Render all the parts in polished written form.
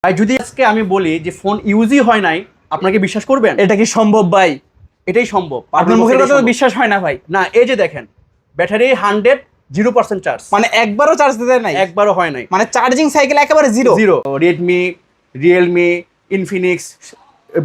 ভাই যদি আজকে আমি বলি যে ফোন ইউজই হয় নাই, আপনাকে বিশ্বাস করবেন? এটা কি সম্ভব ভাই? এটাই সম্ভব। আপনার মুখের কথা তো বিশ্বাস হয় না ভাই। না, এই যে দেখেন ব্যাটারি 0% চার্জ, মানে একবারও চার্জ দিতে নাই? একবারও হয় নাই, মানে চার্জিং সাইকেল একেবারে zero. Redmi, Realme, Infinix,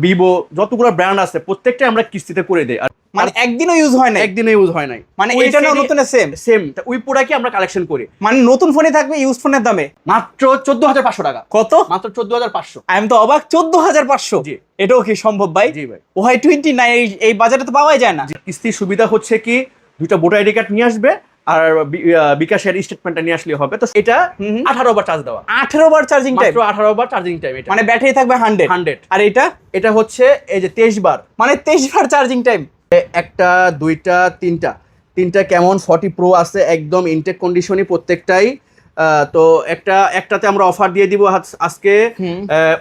Vivo যতগুলো ব্র্যান্ড আছে প্রত্যেকটা আমরা কিস্তিতে করে দেই। মানে একদিনও ইউজ হয় না? একদিনও ইউজ হয় নাই। মানে এটা না নতুন সেম সেম ওই প্রোডাক্টই আমরা কালেকশন করি। মানে নতুন ফোনে থাকবে ইউজ ফোনের দামে মাত্র 14,500 টাকা। কত? মাত্র 14,500। আমি তো অবাক, 14,500। জি। এটাও কি সম্ভব ভাই? জি ভাই। Y29 এই বাজারে তো পাওয়াই যায় না। কিস্তির সুবিধা হচ্ছে কি, দুইটা ভোটার আইডি কার্ড নিয়ে আসবে আর বিকাশের স্টেটমেন্টটা নিয়ে আসলে হবে। তো এটা 18 বার চার্জ দেওয়া। 18 বার চার্জিং টাইম? মাত্র 18 বার চার্জিং টাইম। এটা মানে ব্যাটারি থাকবে 100। আর এটা হচ্ছে এই যে 23 বার, মানে 23 বার চার্জিং টাইম। একটা, দুইটা, তিনটা কেমন 40 প্রো আছে, একদম ইনটেক কন্ডিশনই প্রত্যেকটাই। তো একটাতে আমরা অফার দিয়ে দিব আজকে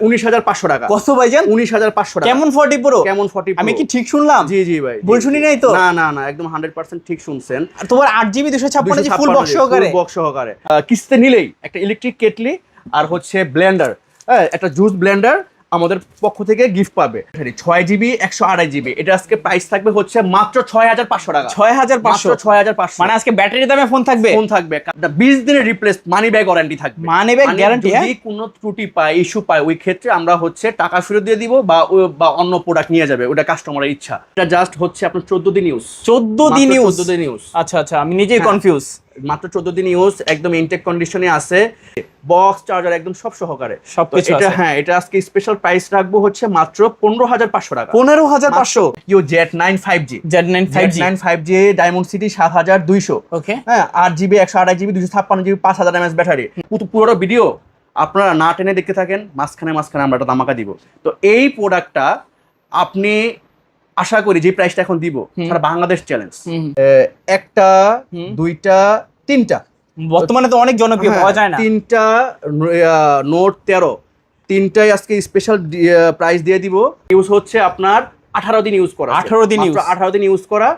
19,500 টাকা। কত ভাইজান? 19,500 টাকা। কেমন 40 প্রো? কেমন 40 প্রো? আমি কি ঠিক শুনলাম? জি জি ভাই, ভুল শুনি নাই তো? না একদম 100% ঠিক শুনছেন। আর তোমার 8GB 256 ফুল বক্স সহকারে? ফুল বক্স সহকারে। কিস্তিতে নিলেই একটা ইলেকট্রিক কেটলি আর হচ্ছে ব্লেন্ডার, একটা জুস ব্লেন্ডার আমাদের পক্ষ থেকে গিফট পাবে। 6GB 128GB। এটা আজকে প্রাইস থাকবে হচ্ছে মাত্র 6,500 টাকা। 6,500? মানে আজকে ব্যাটারি দামে ফোন থাকবে? 20 দিনের রিপ্লেস মানি ব্যাগ ওয়ারেন্টি থাকবে। Money bag guarantee? যদি কোনো ত্রুটি পায়, ইস্যু পায়, ওই ক্ষেত্রে আমরা হচ্ছে টাকা ফেরত দিয়ে দিব বা অন্য প্রোডাক্ট নিয়ে যাবে, ওটা কাস্টমারের ইচ্ছা। এটা জাস্ট হচ্ছে আপনার 14 দিন ইউজ। 14 দিন ইউজ। আচ্ছা, আমি নিজেই কনফিউজ। মাত্র 14 দিন ইউজ, একদম ইনটেক কন্ডিশনে আছে, বক্স চার্জার একদম সব সহকারে সবকিছু এটা। আছে। হ্যাঁ, এটা আজকে স্পেশাল প্রাইস রাখবো হচ্ছে মাত্র 15,500 টাকা। 15,500? ইউ Z9 5G। Z9 5G diamond city 7,200। Okay. হ্যাঁ, 8GB 128GB 256GB 5,000 mAh battery. পুরো ভিডিও আপনারা না টেনে দেখতে থাকেন, মাঝখানে আমরা একটা ধামাকা দিব। তো এই প্রোডাক্টটা আপনি আশা করি যে প্রাইসটা এখন দিব সারা বাংলাদেশ চ্যালেঞ্জ, একটা, দুইটা, তিনটা, বর্তমানে তো অনেক জনপ্রিয়, পাওয়া যায় না। তিনটা নোট 13, তিনটাই আজকে স্পেশাল প্রাইস দিয়ে দিব। ইউজ হচ্ছে আপনার 18 দিন ইউজ করা। 18 দিন ইউজ করা,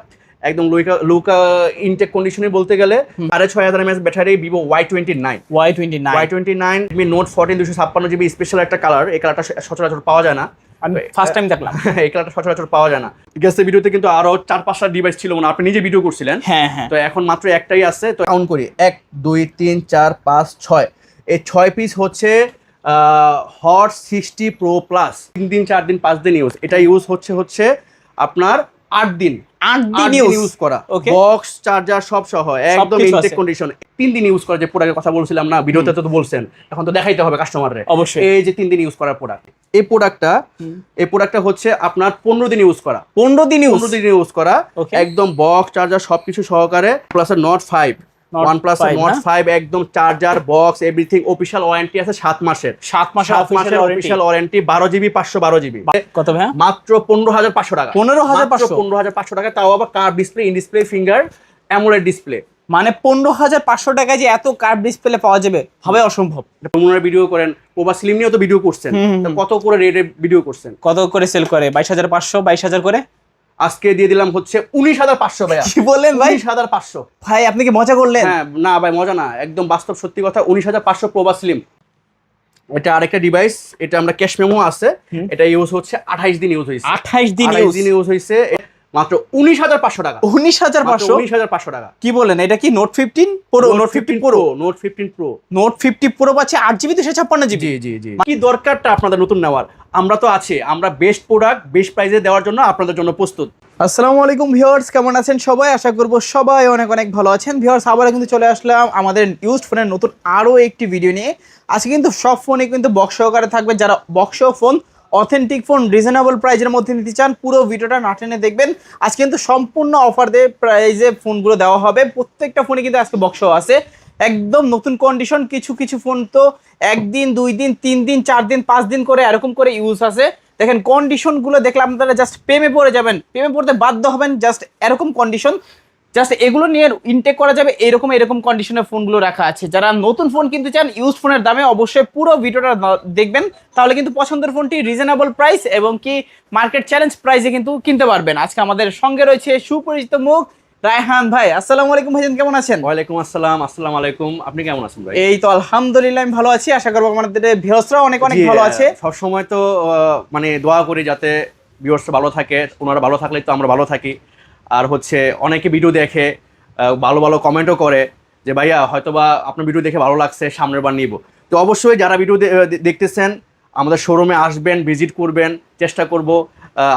একদম লুকা ইনটেক কন্ডিশনে বলতে গেলে। 6,500 mAh battery, Vivo Y29 note 14 256GB special একটা কালার। এই কালারটা সচরাচর পাওয়া যায় না, আমি ফার্স্ট টাইম দেখলাম। এই কালারটা সচরাচর পাওয়া যায় না। গেছে ভিডিওতে কিন্তু আরো 4-5টা ডিভাইস ছিল না, আপনি নিজে ভিডিও করছিলেন। হ্যাঁ। তো এখন মাত্র একটাই আছে। তো কাউন্ট করি, 1 2 3 4 5 6। এই 6 পিস হচ্ছে হট 60 প্রো প্লাস। 3 দিন 4 দিন 5 দিন ইউজ। এটা ইউজ হচ্ছে আপনার 8 দিন ইউজ করা, বক্স চার্জার সব সহ একদম ইনটেক কন্ডিশন। 3 দিন ইউজ করা যে প্রোডাক্টের কথা বলছিলাম না ভিডিওতে, তো বলছেন এখন তো দেখাইতে হবে কাস্টমাররে অবশ্যই। এই যে 3 দিন ইউজ করার প্রোডাক্ট। এই প্রোডাক্টটা হচ্ছে আপনার 15 দিন ইউজ করা। 15 দিন ইউজ করা, একদম বক্স চার্জার সবকিছু সহকারে। প্লাস নোট 5, OnePlus নোট 5 একদম charger, box, everything. Official warranty আছে 7 মাসের। 7 মাসের অফিশিয়াল ওয়ারেন্টি। 12GB 512GB। কত ভাই? মাত্র 15,500 টাকা। 15,500 টাকা, তাও আবার curve display, in display, finger, AMOLED display. মানে 15,500 টাকায় যে এত কার্ভ ডিসপ্লে পাওয়া যাবে, হবে অসম্ভব। আপনারা ভিডিও করেন, ওবা স্লিম নিয়েও তো ভিডিও করছেন, কত করে রেটে ভিডিও করছেন? কত করে সেল করে? 22,500, 22,000 করে। আজকে দিয়ে দিলাম হচ্ছে 19,500 ভাই। কি বললেন ভাই? 19,500 ভাই, আপনি কি মজা করলেন? হ্যাঁ, না ভাই মজা না, একদম বাস্তব সত্যি কথা। 19,500 প্রোবা স্লিম। এটা আরেকটা ডিভাইস, এটা আমরা ক্যাশ মেমো আছে। এটা ইউজ হচ্ছে 28 দিন ইউজ হয়েছে। 28 দিন ইউজ হয়েছে। মাত্র 19,500 টাকা। 19,500 টাকা। কি বলেন? এটা কি নোট 15 প্রো? নোট 15 প্রো পাচ্ছে 8GB 256GB। জি। কি দরকারটা আপনাদের নতুন নেওয়ার? আমরা তো আছি, আমরা বেস্ট প্রোডাক্ট বেস্ট প্রাইসে দেওয়ার জন্য আপনাদের জন্য প্রস্তুত। আসসালামু আলাইকুম ভিউয়ার্স, কেমন আছেন সবাই? আশা করব সবাই অনেক ভালো আছেন। ভিউয়ার্স, আবার কিন্তু চলে আসলাম আমাদের ইউজড ফোনের নতুন আরও একটি ভিডিও নিয়ে। আজকে কিন্তু সব ফোনে কিন্তু বক্স সহকারে থাকবে। যারা box phone, authentic phone, reasonable প্রাইজের মধ্যে নিতে চান, পুরো ভিডিওটা না টেনে দেখবেন। আজকে কিন্তু সম্পূর্ণ অফার দিয়ে প্রাইজে ফোনগুলো দেওয়া হবে। প্রত্যেকটা ফোনে কিন্তু আজকে বক্স আছে, একদম নতুন কন্ডিশন। কিছু ফোন তো 1 দিন 2 দিন 3 দিন 4 দিন 5 দিন করে এরকম করে ইউজ আছে। দেখেন কন্ডিশনগুলো দেখলে আপনারা জাস্ট প্রেমে পড়ে যাবেন, প্রেমে পড়তে বাধ্য হবেন। জাস্ট এরকম কন্ডিশন, জাস্ট এগুলো নিয়ে ইনটেক করা যাবে। এরকম কন্ডিশনের ফোনগুলো রাখা আছে। যারা নতুন ফোন কিনতে চান ইউজ ফোনের দামে, অবশ্যই পুরো ভিডিওটা দেখবেন, তাহলে কিন্তু পছন্দের ফোনটি রিজনেবল প্রাইস এবং কি মার্কেট চ্যালেঞ্জ প্রাইসে কিন্তু কিনতে পারবেন। আজকে আমাদের সঙ্গে রয়েছে সুপরিচিত মুখ, রায়হান ভাই, আসসালামু আলাইকুম ভাইজান, কেমন আছেন? ওয়ালাইকুম আসসালাম, আসসালামু আলাইকুম। আপনি কেমন আছেন ভাই? এই তো আলহামদুলিল্লাহ আমি ভালো আছি, আশা করবো আমাদের ভিউয়ার্সরা অনেক অনেক ভালো আছে। সব সময় তো মানে দোয়া করি যাতে ভিউয়ার্স ভালো থাকে, ওনারা ভালো থাকলে তো আমরা ভালো থাকি। আর হচ্ছে অনেকে ভিডিও দেখে, ভালো ভালো কমেন্টও করে যে ভাইয়া হয়তোবা আপনার ভিডিও দেখে ভালো লাগছে, সামনের বার নিব। তো অবশ্যই যারা ভিডিও দেখতেছেন আমাদের শোরুমে আসবেন, ভিজিট করবেন, চেষ্টা করব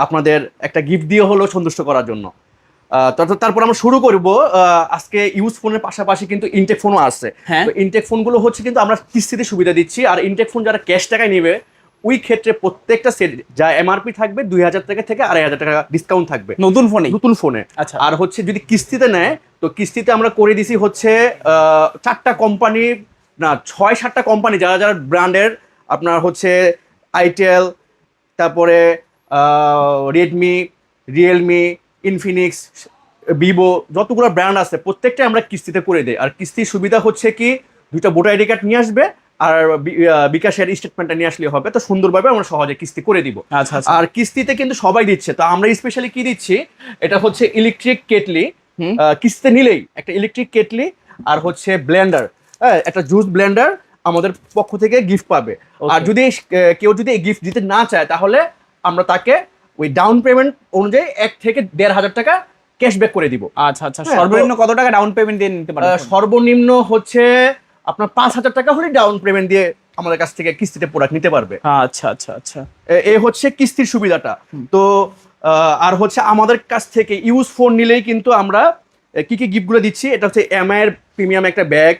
আপনাদের একটা গিফট দিয়ে হলেও সন্তুষ্ট করার জন্য। তারপর আমরা শুরু করব। আজকে ইউজ ফোনের পাশাপাশি কিন্তু ইনটেক ফোনও আছে। তো ইনটেক ফোনগুলো হচ্ছে কিন্তু আমরা কিস্তিতে সুবিধা দিচ্ছি। আর ইনটেক ফোন যারা ক্যাশ টাকায় নেবে ওই ক্ষেত্রে প্রত্যেকটা সেট যা এমআরপি থাকবে 2000 টাকা থেকে 2500 টাকা ডিসকাউন্ট থাকবে নতুন ফোনে। আচ্ছা, আর হচ্ছে যদি কিস্তিতে নেয় তো কিস্তিতে আমরা করে দিছি হচ্ছে 4টা কোম্পানি, না 6-7টা কোম্পানি যারা যারা ব্র্যান্ডের, আপনার হচ্ছে আইটেল, তারপরে রেডমি, রিয়েলমি, ইনফিনিক্স, ভিভো, যতগুলো ব্র্যান্ড আছে প্রত্যেকটা আমরা কিস্তিতে করে দেই। আর কিস্তির সুবিধা হচ্ছে কি 2টা ভোটার আইডি কার্ড নিয়ে আসবে আর বিকাশের স্টেটমেন্টটা নিয়ে আসলে হবে। তো সুন্দরভাবে আমরা সহজে কিস্তি করে দিব। আর কিস্তিতে কিন্তু সবাই দিচ্ছে, তো আমরা স্পেশালি কি দিচ্ছি, এটা হচ্ছে ইলেকট্রিক কেটলি। কিস্তিতে নিলেই একটা ইলেকট্রিক কেটলি আর হচ্ছে ব্লেন্ডার, একটা জুস ব্লেন্ডার আমাদের পক্ষ থেকে গিফট পাবে। আর যদি কেউ যদি এই গিফট দিতে না চায় তাহলে আমরা তাকে ওই ডাউন পেমেন্ট অনুযায়ী 1 থেকে 1,500 টাকা ক্যাশব্যাক করে দিব। আচ্ছা আচ্ছা, সর্বনিম্ন কত টাকা ডাউন পেমেন্ট দিয়ে নিতে পারবেন? সর্বনিম্ন হচ্ছে আপনার 5,000 টাকা হলে ডাউন পেমেন্ট দিয়ে আমাদের কাছ থেকে কিস্তিতে প্রোডাক্ট নিতে পারবে। আচ্ছা আচ্ছা আচ্ছা, এই হচ্ছে কিস্তির সুবিধাটা। তো আর হচ্ছে আমাদের কাছ থেকে ইউজ ফোন নিলেই কিন্তু আমরা কি কি গিফটগুলো দিচ্ছি, এটা হচ্ছে এমআই এর প্রিমিয়াম একটা ব্যাগ,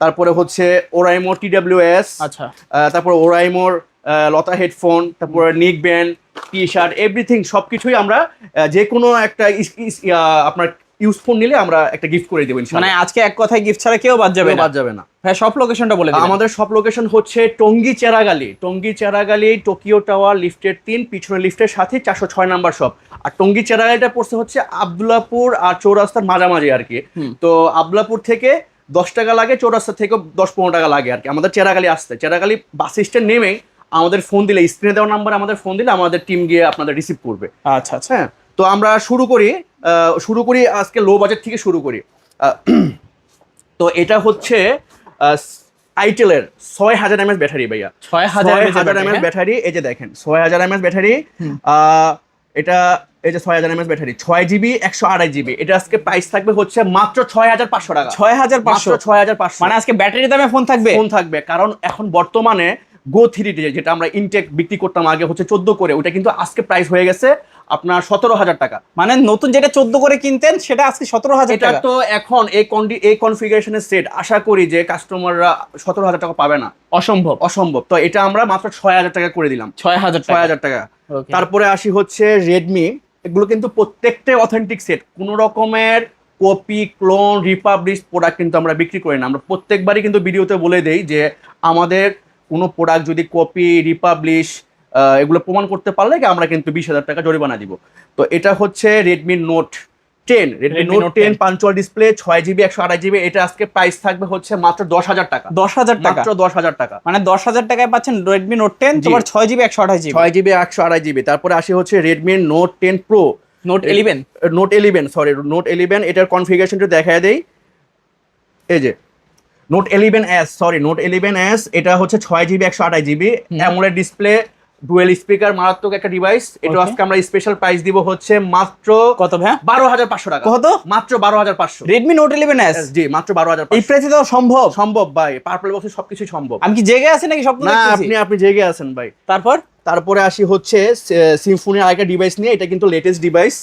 তারপরে হচ্ছে ওরাইমোর TWS, আচ্ছা, তারপর ওরাইমোর লতা হেডফোন, তারপরে নিক ব্যান্ড, টি শার্ট, এভরিথিং সবকিছুই আমরা যে কোনো একটা আপনার ইউজ ফোন নিলে আমরা একটা গিফট করে দেব ইনশাআল্লাহ। মানে আজকে এক কথায় গিফট ছাড়া কেউ বাদ যাবে না। ভাই সব লোকেশনটা বলে দিন। আমাদের সব লোকেশন হচ্ছে টঙ্গী চেরাগালি টোকিও টাওয়ার লিফটের 3, পিছনে লিফটের সাথে 406 নাম্বার শপ। আর টঙ্গী চেরাগালিটা পড়ছে হচ্ছে আব্দুল্লাহপুর আর চৌরাস্তার মাঝামাঝি আর কি। তো আব্দুল্লাহপুর থেকে 10 টাকা লাগে, চৌরাস্তা থেকে 10-15 টাকা লাগে আর কি আমাদের চেরাগালি আসতে। চেরাগালি বাস স্ট্যান্ড নেমে আমাদের ফোন দিলে, স্ক্রিনে দেওয়া নাম্বার আমাদের ফোন দিলে আমাদের টিম গিয়ে আপনাদের রিসিভ করবে। আচ্ছা আচ্ছা, হ্যাঁ। তো আমরা শুরু করি আজকে লো বাজেট থেকে শুরু করি। তো এটা হচ্ছে আইটেলের 6000 mAh ব্যাটারি ভাইয়া, 6000 mAh ব্যাটারি। এই যে দেখেন 6000 mAh ব্যাটারি, এটা এই যে 6000 mAh ব্যাটারি, 6GB 128GB। এটা আজকে প্রাইস থাকবে হচ্ছে মাত্র 6500 টাকা। 6500, মানে আজকে ব্যাটারি দামে ফোন থাকবে। কারণ এখন বর্তমানে Go 3D যেটা আমরা ইনটেক বিক্রি করতাম আগে হচ্ছে 14 করে, ওটা কিন্তু আজকে প্রাইস হয়ে গেছে আপনার 17000 টাকা। মানে নতুন যেটা 14 করে কিনতেন সেটা আজকে 17000 টাকা। এটা তো এখন এই কনফিগারেশনের সেট আশা করি যে কাস্টমাররা 17000 টাকা পাবে না, অসম্ভব। তো এটা আমরা মাত্র 6000 টাকা করে দিলাম, 6000 টাকা। তারপরে আসি হচ্ছে রেডমি, এগুলো কিন্তু প্রত্যেকটাই অথেন্টিক সেট, কোনো রকমের কপি, ক্লোন, রিপাবলিশ প্রোডাক্ট কিন্তু আমরা বিক্রি করি না। আমরা প্রত্যেকবারই কিন্তু ভিডিওতে বলে দেই যে আমাদের কোনো প্রোডাক্ট যদি কপি, রিপাবলিশ এগুলো প্রমাণ করতে পারলে আমরা কিন্তু 20,000 টাকা জরিমানা দিব। তো এটা হচ্ছে Redmi note 10, Redmi note 10 punctual display, 6GB 128GB। এটা আজকে প্রাইস থাকবে হচ্ছে মাত্র 10,000 টাকা। 10,000 টাকা, মাত্র 10,000 টাকা। মানে 10,000 টাকায় পাচ্ছেন রেডমি নোট 10, তোমার 6GB 128GB। 6GB 128GB। তারপরে আসি হচ্ছে রেডমি নোট 10 প্রো, নোট 11, এটার কনফিগারেশনটা দেখায় দেই। এই যে নোট 11S, এটা হচ্ছে 6GB 128GB, AMOLED display, dual speaker, মারাত্মক একটা ডিভাইস। এটা আজকে আমরা স্পেশাল প্রাইস দিব হচ্ছে মাত্র কত ভাই? 12,500 টাকা। কত? মাত্র 12,500। রেডমি নোট 11S, জি মাত্র 12,500। এই প্রাইসে তো সম্ভব ভাই, পার্পল বক্সে সবকিছু সম্ভব। আমি কি জেগে আছি নাকি স্বপ্ন দেখতেছি? না, আপনি জেগে আছেন ভাই। তারপরে আসি হচ্ছে সিম্ফনির আরেকটা ডিভাইস নিয়ে। এটা কিন্তু লেটেস্ট ডিভাইস।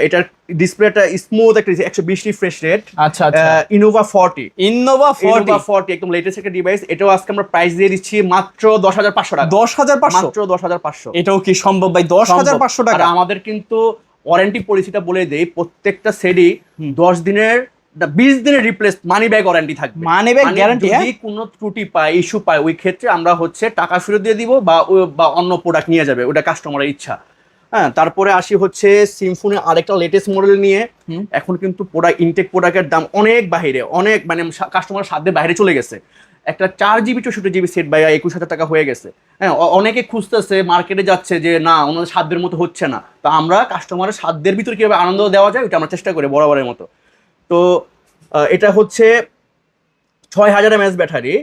এটার ডিসপ্লেটা স্মুথ, একটা 120 রিফ্রেশ রেট। আচ্ছা আচ্ছা, ইনোভা 40 একদম লেটেস্ট একটা ডিভাইস। এটাও আজকে আমরা প্রাইস দিয়ে দিচ্ছি মাত্র 10,500 টাকা। 10,500, মাত্র 10,500। এটাও কি সম্ভব ভাই? 10,500 টাকা। আমাদের কিন্তু ওয়ারেন্টি পলিসিটা বলে দেই, প্রত্যেকটা সেটই 10 দিনের 20 দিনের রিপ্লেস মানি ব্যাগ ওয়ারেন্টি থাকবে। Money bag guarantee. যদি কোনো ত্রুটি পায়, ইস্যু পায়, ওই ক্ষেত্রে আমরা হচ্ছে টাকা ফেরত দিয়ে দিব বা অন্য প্রোডাক্ট নিয়ে যাবে, ওটা কাস্টমারের ইচ্ছা। হ্যাঁ। তারপরে আসি হচ্ছে সিম্ফনির আরেকটা লেটেস্ট মডেল নিয়ে। এখন কিন্তু ইনটেক প্রোডাক্টের দাম অনেক বাহিরে, অনেক মানে কাস্টমার সাধ্যের বাইরে চলে গেছে। একটা 4GB 64GB সেট ভাইয়া 21,000 টাকা হয়ে গেছে। হ্যাঁ, অনেকে খুঁজতেছে, মার্কেটে যাচ্ছে যে না ওনাদের সাধ্যের মতো হচ্ছে না, তো আমরা কাস্টমারের সাধ্যের ভিতরে কিভাবে আনন্দ দেওয়া যায় ওটা আমরা চেষ্টা করি বরাবরের মতো। তো এটা হচ্ছে 6000 mAh battery,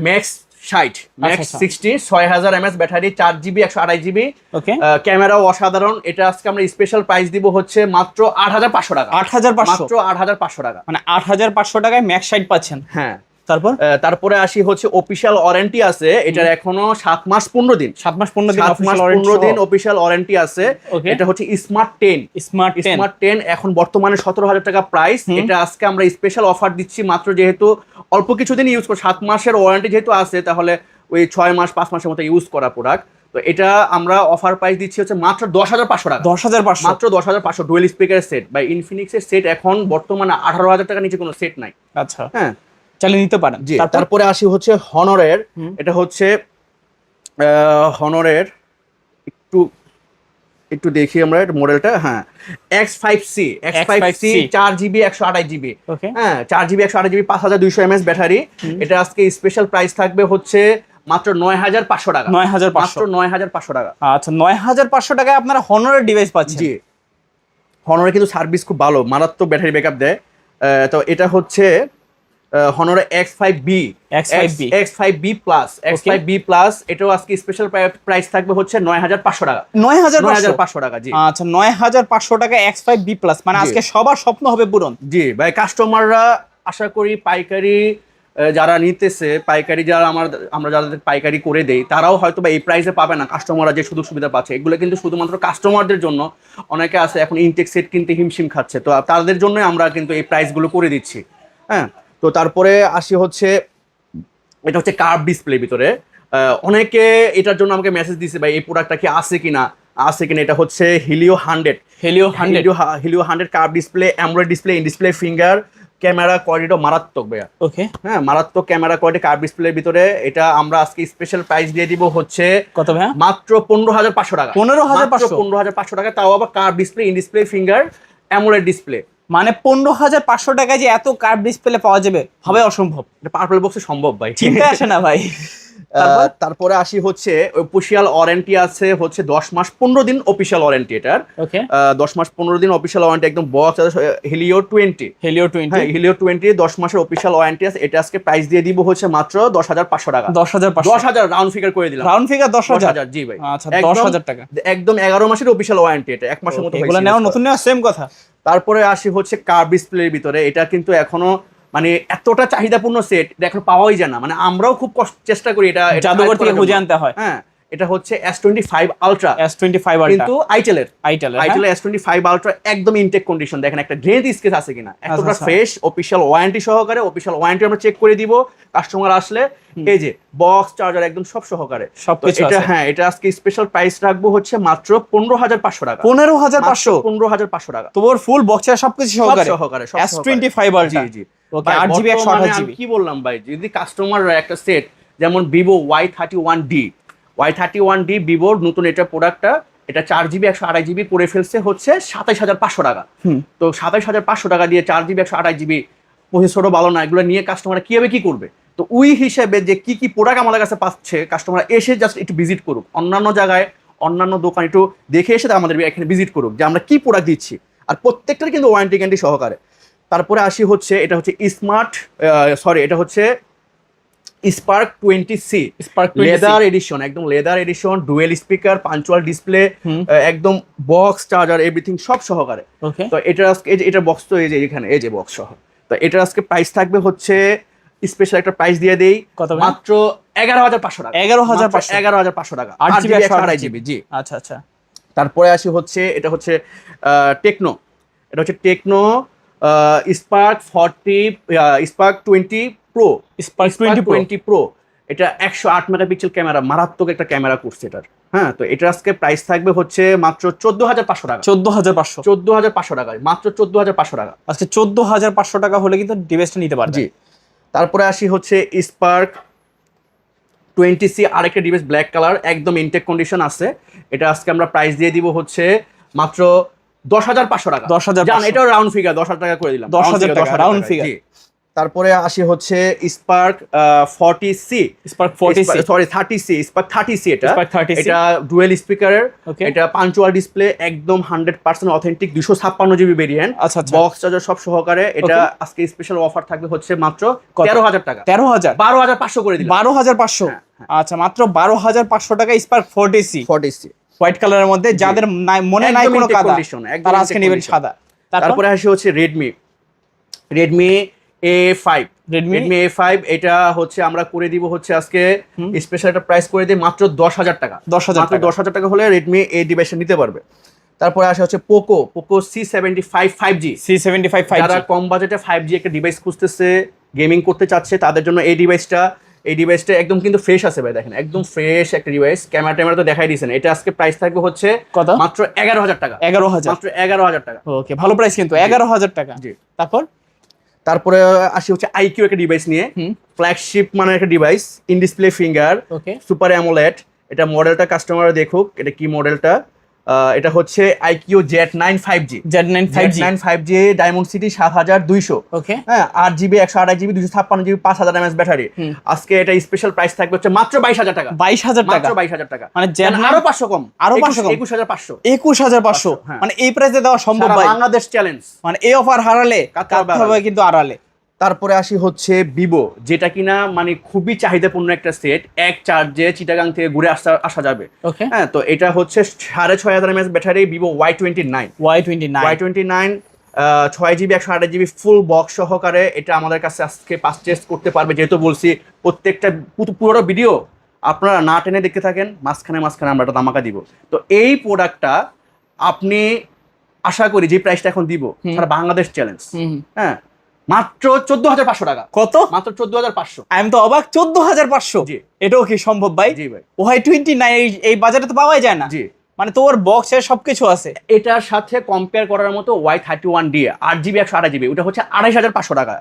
max 60 max 60 6000 mAh battery, 4GB 128GB। ওকে, ক্যামেরাও অসাধারণ। এটা আজকে আমরা স্পেশাল প্রাইস দিব হচ্ছে মাত্র 8500 টাকা। 8500, মাত্র 8500 টাকা, মানে 8500 টাকায় ম্যাক্স 60 পাচ্ছেন। হ্যাঁ। তারপরে আসি হচ্ছে অফিশিয়াল ওয়ারেন্টি আছে এটার এখনো 7 মাস 15 দিন। 7 মাস 15 দিন 7 মাস 15 দিন অফিশিয়াল ওয়ারেন্টি আছে। এটা হচ্ছে স্মার্ট 10 এখন বর্তমানে 17000 টাকা প্রাইস। এটা আজকে আমরা স্পেশাল অফার দিচ্ছি মাত্র, যেহেতু অল্প কিছুদিন ইউজ করে, 7 মাসের ওয়ারেন্টি যেহেতু আছে, তাহলে ওই 6 মাস 5 মাসের মতো ইউজ করা প্রোডাক্ট। তো এটা আমরা অফার প্রাইস দিচ্ছি হচ্ছে মাত্র 10500 টাকা। 10500, মাত্র 10500। ডুয়েল স্পিকারের সেট বাই ইনফিনিক্সের সেট এখন বর্তমানে 18000 টাকার নিচে কোনো সেট নাই। আচ্ছা, হ্যাঁ, চালিয়ে নিতে পারেন। তারপরে আসি হচ্ছে হনরের। এটা হচ্ছে হনরের একটু দেখি আমরা মডেলটা। হ্যাঁ, X5C 4GB 128GB। হ্যাঁ, 4GB 128GB 5200 mAh ব্যাটারি। এটা আজকে স্পেশাল প্রাইস থাকবে হচ্ছে মাত্র 9500 টাকা। 9500, মাত্র 9500 টাকা। আচ্ছা, 9500 টাকায় আপনারা হনরের ডিভাইস পাচ্ছেন। জি, হনরের কিন্তু সার্ভিস খুব ভালো, মারাত্মক ব্যাটারি ব্যাকআপ দেয়। তো এটা হচ্ছে হনর X5B প্লাস। এটাও আজকে স্পেশাল প্রাইস থাকবে হচ্ছে 9500 টাকা। 9500 টাকা। জি, আচ্ছা, 9500 টাকা X5B প্লাস, মানে আজকে সবার স্বপ্ন হবে পূরণ। জি ভাই, কাস্টমাররা আশা করি পাইকারি যারা নিতেছে, পাইকারি যারা আমরা যাদের পাইকারি করে দেই, তারাও হয়তো বা এই প্রাইসে পাবে না। কাস্টমাররা যে সুযোগ সুবিধা পাচ্ছে, এগুলো কিন্তু শুধুমাত্র কাস্টমারদের জন্য। অনেকে আছে এখন ইনটেক সেট কিনতে হিমশিম খাচ্ছে, তো তাদের জন্যই আমরা কিন্তু এই প্রাইসগুলো করে দিচ্ছি। হ্যাঁ, তো তারপরে আসি হচ্ছে এটা হচ্ছে কার্ভ ডিসপ্লে ভিতরে। অনেকে এটার জন্য আমাকে মেসেজ দিছে ভাই এই প্রোডাক্টটা কি আছে কিনা। এটা হচ্ছে Helio 100 curve display, AMOLED display, in display finger, camera কোয়ালিটিও মারাত্মক ভাইয়া। ওকে, হ্যাঁ, মারাত্মক ক্যামেরা কোয়ালিটি কার্ভ ডিসপ্লের ভিতরে। এটা আমরা আজকে স্পেশাল প্রাইস দিয়ে দিব হচ্ছে কত ভাইয়া? মাত্র 15500 টাকা। 15500 টাকা, তাও আবার curve display, in display finger, AMOLED display. মানে 15500 টাকায় যে এত কার্ভ ডিসপ্লে পাওয়া যাবে, হবে অসম্ভব। এটা পার্পল বক্সে সম্ভব ভাই, চিন্তা আসে না ভাই। তারপরে আসি হচ্ছে অফিশিয়াল ওয়ারেন্টি আছে হচ্ছে 10 মাস 15 দিন অফিশিয়াল ওয়ারেন্টি এটার। ওকে, 10 মাস 15 দিন অফিশিয়াল ওয়ারেন্টি, একদম বক্স হিলিও 20। হ্যাঁ, হিলিও 20 10 মাসের অফিশিয়াল ওয়ারেন্টি আছে। এটা আজকে প্রাইস দিয়ে দিব হচ্ছে মাত্র 10500 টাকা। 10000 রাউন্ড ফিগার করে দিলাম। Round figure 10000। জি ভাই, আচ্ছা, 10000 টাকা একদম 11 মাসের অফিশিয়াল ওয়ারেন্টি। এটা 1 মাসের মতো হয়েছে। এগুলো নেওয়া নতুন নেওয়া সেম কথা। তারপরে আসি হচ্ছে কার্ভ ডিসপ্লের ভিতরে। এটা কিন্তু এখনো মানে এতটা চাহিদাপূর্ণ সেট এখন পাওয়াই যায় না, মানে আমরাও খুব চেষ্টা করি এটা জাদুঘর থেকে খুঁজে আনতে হয়। হ্যাঁ, এটা হচ্ছে S25 Ultra, কিন্তু আইটেলের S25 Ultra একদম ইনটেক কন্ডিশন। দেখেন একটা গ্রেড স্কেচ আছে কিনা, এতটা ফ্রেশ। অফিশিয়াল ওয়ারেন্টি সহকারে, অফিশিয়াল ওয়ারেন্টি আমরা চেক করে দিব কাস্টমার আসলে। এই যে বক্স, চার্জার একদম সব সহকারে সবকিছু এটা। হ্যাঁ, এটা আজকে স্পেশাল প্রাইস রাখবো হচ্ছে মাত্র 15500 টাকা। 15500 টাকা। তোমার ফুল বক্সের সবকিছু সহকারে S25 Ultra। জি জি, ওকে, 8GB 128GB। কি বললাম ভাই, যদি কাস্টমাররা একটা সেট যেমন ভিভো Y31D ভিভোর নতুন এটা প্রোডাক্টটা, এটা 4GB 128GB করে ফেলছে হচ্ছে 27500 টাকা। তো 27500 টাকা দিয়ে 4GB 128GB প্রসেসরও ভালো না, এগুলো নিয়ে কাস্টমাররা কিভাবে কি করবে? তো ওই হিসেবে যে কি প্রোডাক্ট আমাদের কাছে পাচ্ছে, কাস্টমাররা এসে জাস্ট একটু ভিজিট করুক, অন্যান্য জায়গায় অন্যান্য দোকান একটু দেখে এসে আমাদের এখানে ভিজিট করুক যে আমরা কি প্রোডাক্ট দিচ্ছি, আর প্রত্যেকটার কিন্তু ওয়ারেন্টি গ্যারান্টি সহকারে। তারপরে আসি হচ্ছে এটা হচ্ছে এটা হচ্ছে স্পার্ক 20C লেদার এডিশন, একদম leather addition, dual speaker, punctual display, একদম বক্স, চার্জার, এভরিথিং সব সহকারে। তো এটা আজকে এটা বক্স তো এই যে এখানে এই যে বক্স সহ। তো এটার আজকে প্রাইস থাকবে হচ্ছে স্পেশাল একটা প্রাইস দিয়ে দেই মাত্র 11500 টাকা। 11500 টাকা, 8GB 128GB। জি, আচ্ছা আচ্ছা। তারপরে আসি হচ্ছে এটা হচ্ছে টেকনো, এটা হচ্ছে Tecno Spark 20 pro, spark 20 pro. এটা 108 মেগাপিক্সেল ক্যামেরা, মারাত্মক একটা ক্যামেরা করছে এটার। হ্যাঁ, তো এটা আজকে প্রাইস থাকবে হচ্ছে মাত্র 14500 টাকা। 14500 টাকা, মাত্র 14500 টাকা। আজকে 14500 টাকা হলে কিন্তু ডিভাইসটা নিতে পারবে। জি, তারপরে আসি হচ্ছে স্পার্ক 20C আরেকটা ডিভাইস, ব্ল্যাক কালার, একদম ইনটেক কন্ডিশন আছে। এটা আজকে আমরা প্রাইস দিয়ে দিব হচ্ছে মাত্র 10500 টাকা। 10500, জান এটাও রাউন্ড ফিগার 10000 টাকা করে দিলাম। 10000 টাকা রাউন্ড ফিগার। তারপরে আসি হচ্ছে spark 40C, spark 40C, sorry 30C, spark 30C, Spark 30C এটা ডুয়েল স্পিকারের, Okay. এটা পাঞ্চুয়াল ডিসপ্লে, একদম 100% অথেন্টিক, 256 জিবি ভেরিয়েন্ট, আচ্ছা, আচ্ছা। বক্স চার্জার সব সহকারে। এটা Okay. আজকে স্পেশাল অফার থাকবে হচ্ছে মাত্র কত? 13,000 টাকা, 13,000, 12,500 করে দিলাম। 12,500। আচ্ছা, মাত্র 12,500 টাকা স্পার্ক 40C 40C হোয়াইট কালারের মধ্যে, যাদের মনে নাই একদম কোনো intake কাদা, condition, একদম তারা intake আজকে নেবেন condition। সাদা। তারপরে আসি হচ্ছে রেডমি A5, Redmi A5, এটা হচ্ছে আমরা করে দিব হচ্ছে আজকে স্পেশাল একটা প্রাইস করে দিই মাত্র 10,000 টাকা। 10,000 মাত্র 10,000 টাকা হলে রেডমি এই ডিভাইসটা নিতে পারবে। তারপরে আসে হচ্ছে পোকো C75 5G, C75 যারা 5G। কম বাজেটে 5G একটা ডিভাইস খুঁজতেছে, গেমিং করতে চাচ্ছে, তাদের জন্য এই ডিভাইসটা একদম কিন্তু ফ্রেশ আছে ভাই, দেখেন একদম ফ্রেশ একটা ডিভাইস। ক্যামেরা তো দেখাই দিয়েছেন। এটা আজকে প্রাইস থাকবে হচ্ছে কত? মাত্র 11,000 টাকা। 11,000, মাত্র 11,000 টাকা। ওকে, ভালো প্রাইস কিন্তু 11,000 টাকা। জি। তারপর তারপরে আসি হচ্ছে আইকিউ একটা ডিভাইস নিয়ে, ফ্ল্যাগশিপ মানে একটা device, in display finger, okay, super AMOLED. এটা মডেলটা কাস্টমার দেখুক, এটা কি মডেলটা। এটা হচ্ছে IQ Z9 5G, Z9 5G, Z9 5G diamond city 7200, ওকে, হ্যাঁ 8GB 128GB 256GB 5000 mAh battery. আজকে এটা স্পেশাল প্রাইস থাকবে হচ্ছে মাত্র 22,000 টাকা। 22,000 টাকা, মাত্র 22,000 টাকা, মানে Z9 আরো 500 কম, আরো 500 কম, 21,500, 21,500। হ্যাঁ। মানে এই প্রাইসে দেওয়া সম্ভব সারা ভাই, বাংলাদেশ চ্যালেঞ্জ। মানে এই অফার হারালে কাটতে হবে কাটতে হবে কিন্তু আড়ালে। তারপরে আসি হচ্ছে ভিভো, যেটা কিনা মানে খুবই চাহিদাপূর্ণ একটা সেট, এক চার্জে চিটাগাং থেকে ঘুরে আসা যাবে। ওকে, হ্যাঁ, তো এটা হচ্ছে 6,500 mAh battery, Vivo Y29, Y29 6GB 128GB full box সহকারে। এটা আমাদের কাছে আজকে পারচেজ করতে পারবে, যেহেতু বলছি প্রত্যেকটা পুরো ভিডিও আপনারা না টেনে দেখতে থাকেন, মাঝখানে আমরা একটা ধামাকা দিব। তো এই প্রোডাক্টটা আপনি আশা করি যে প্রাইসটা এখন দিব, সারা বাংলাদেশ চ্যালেঞ্জ, হ্যাঁ মাত্র 14,500 টাকা। কত? মাত্র 14,500। আমি তো অবাক, 14,500। জি। এটাও কি সম্ভব ভাই? জি ভাই। Y29 এই বাজারে তো পাওয়াই যায় না। জি। মানে তোর বক্সে সবকিছু আছে। এটার সাথে কম্পেয়ার করার মতো Y31D 8GB 128GB, ওটা হচ্ছে 2,500 টাকা।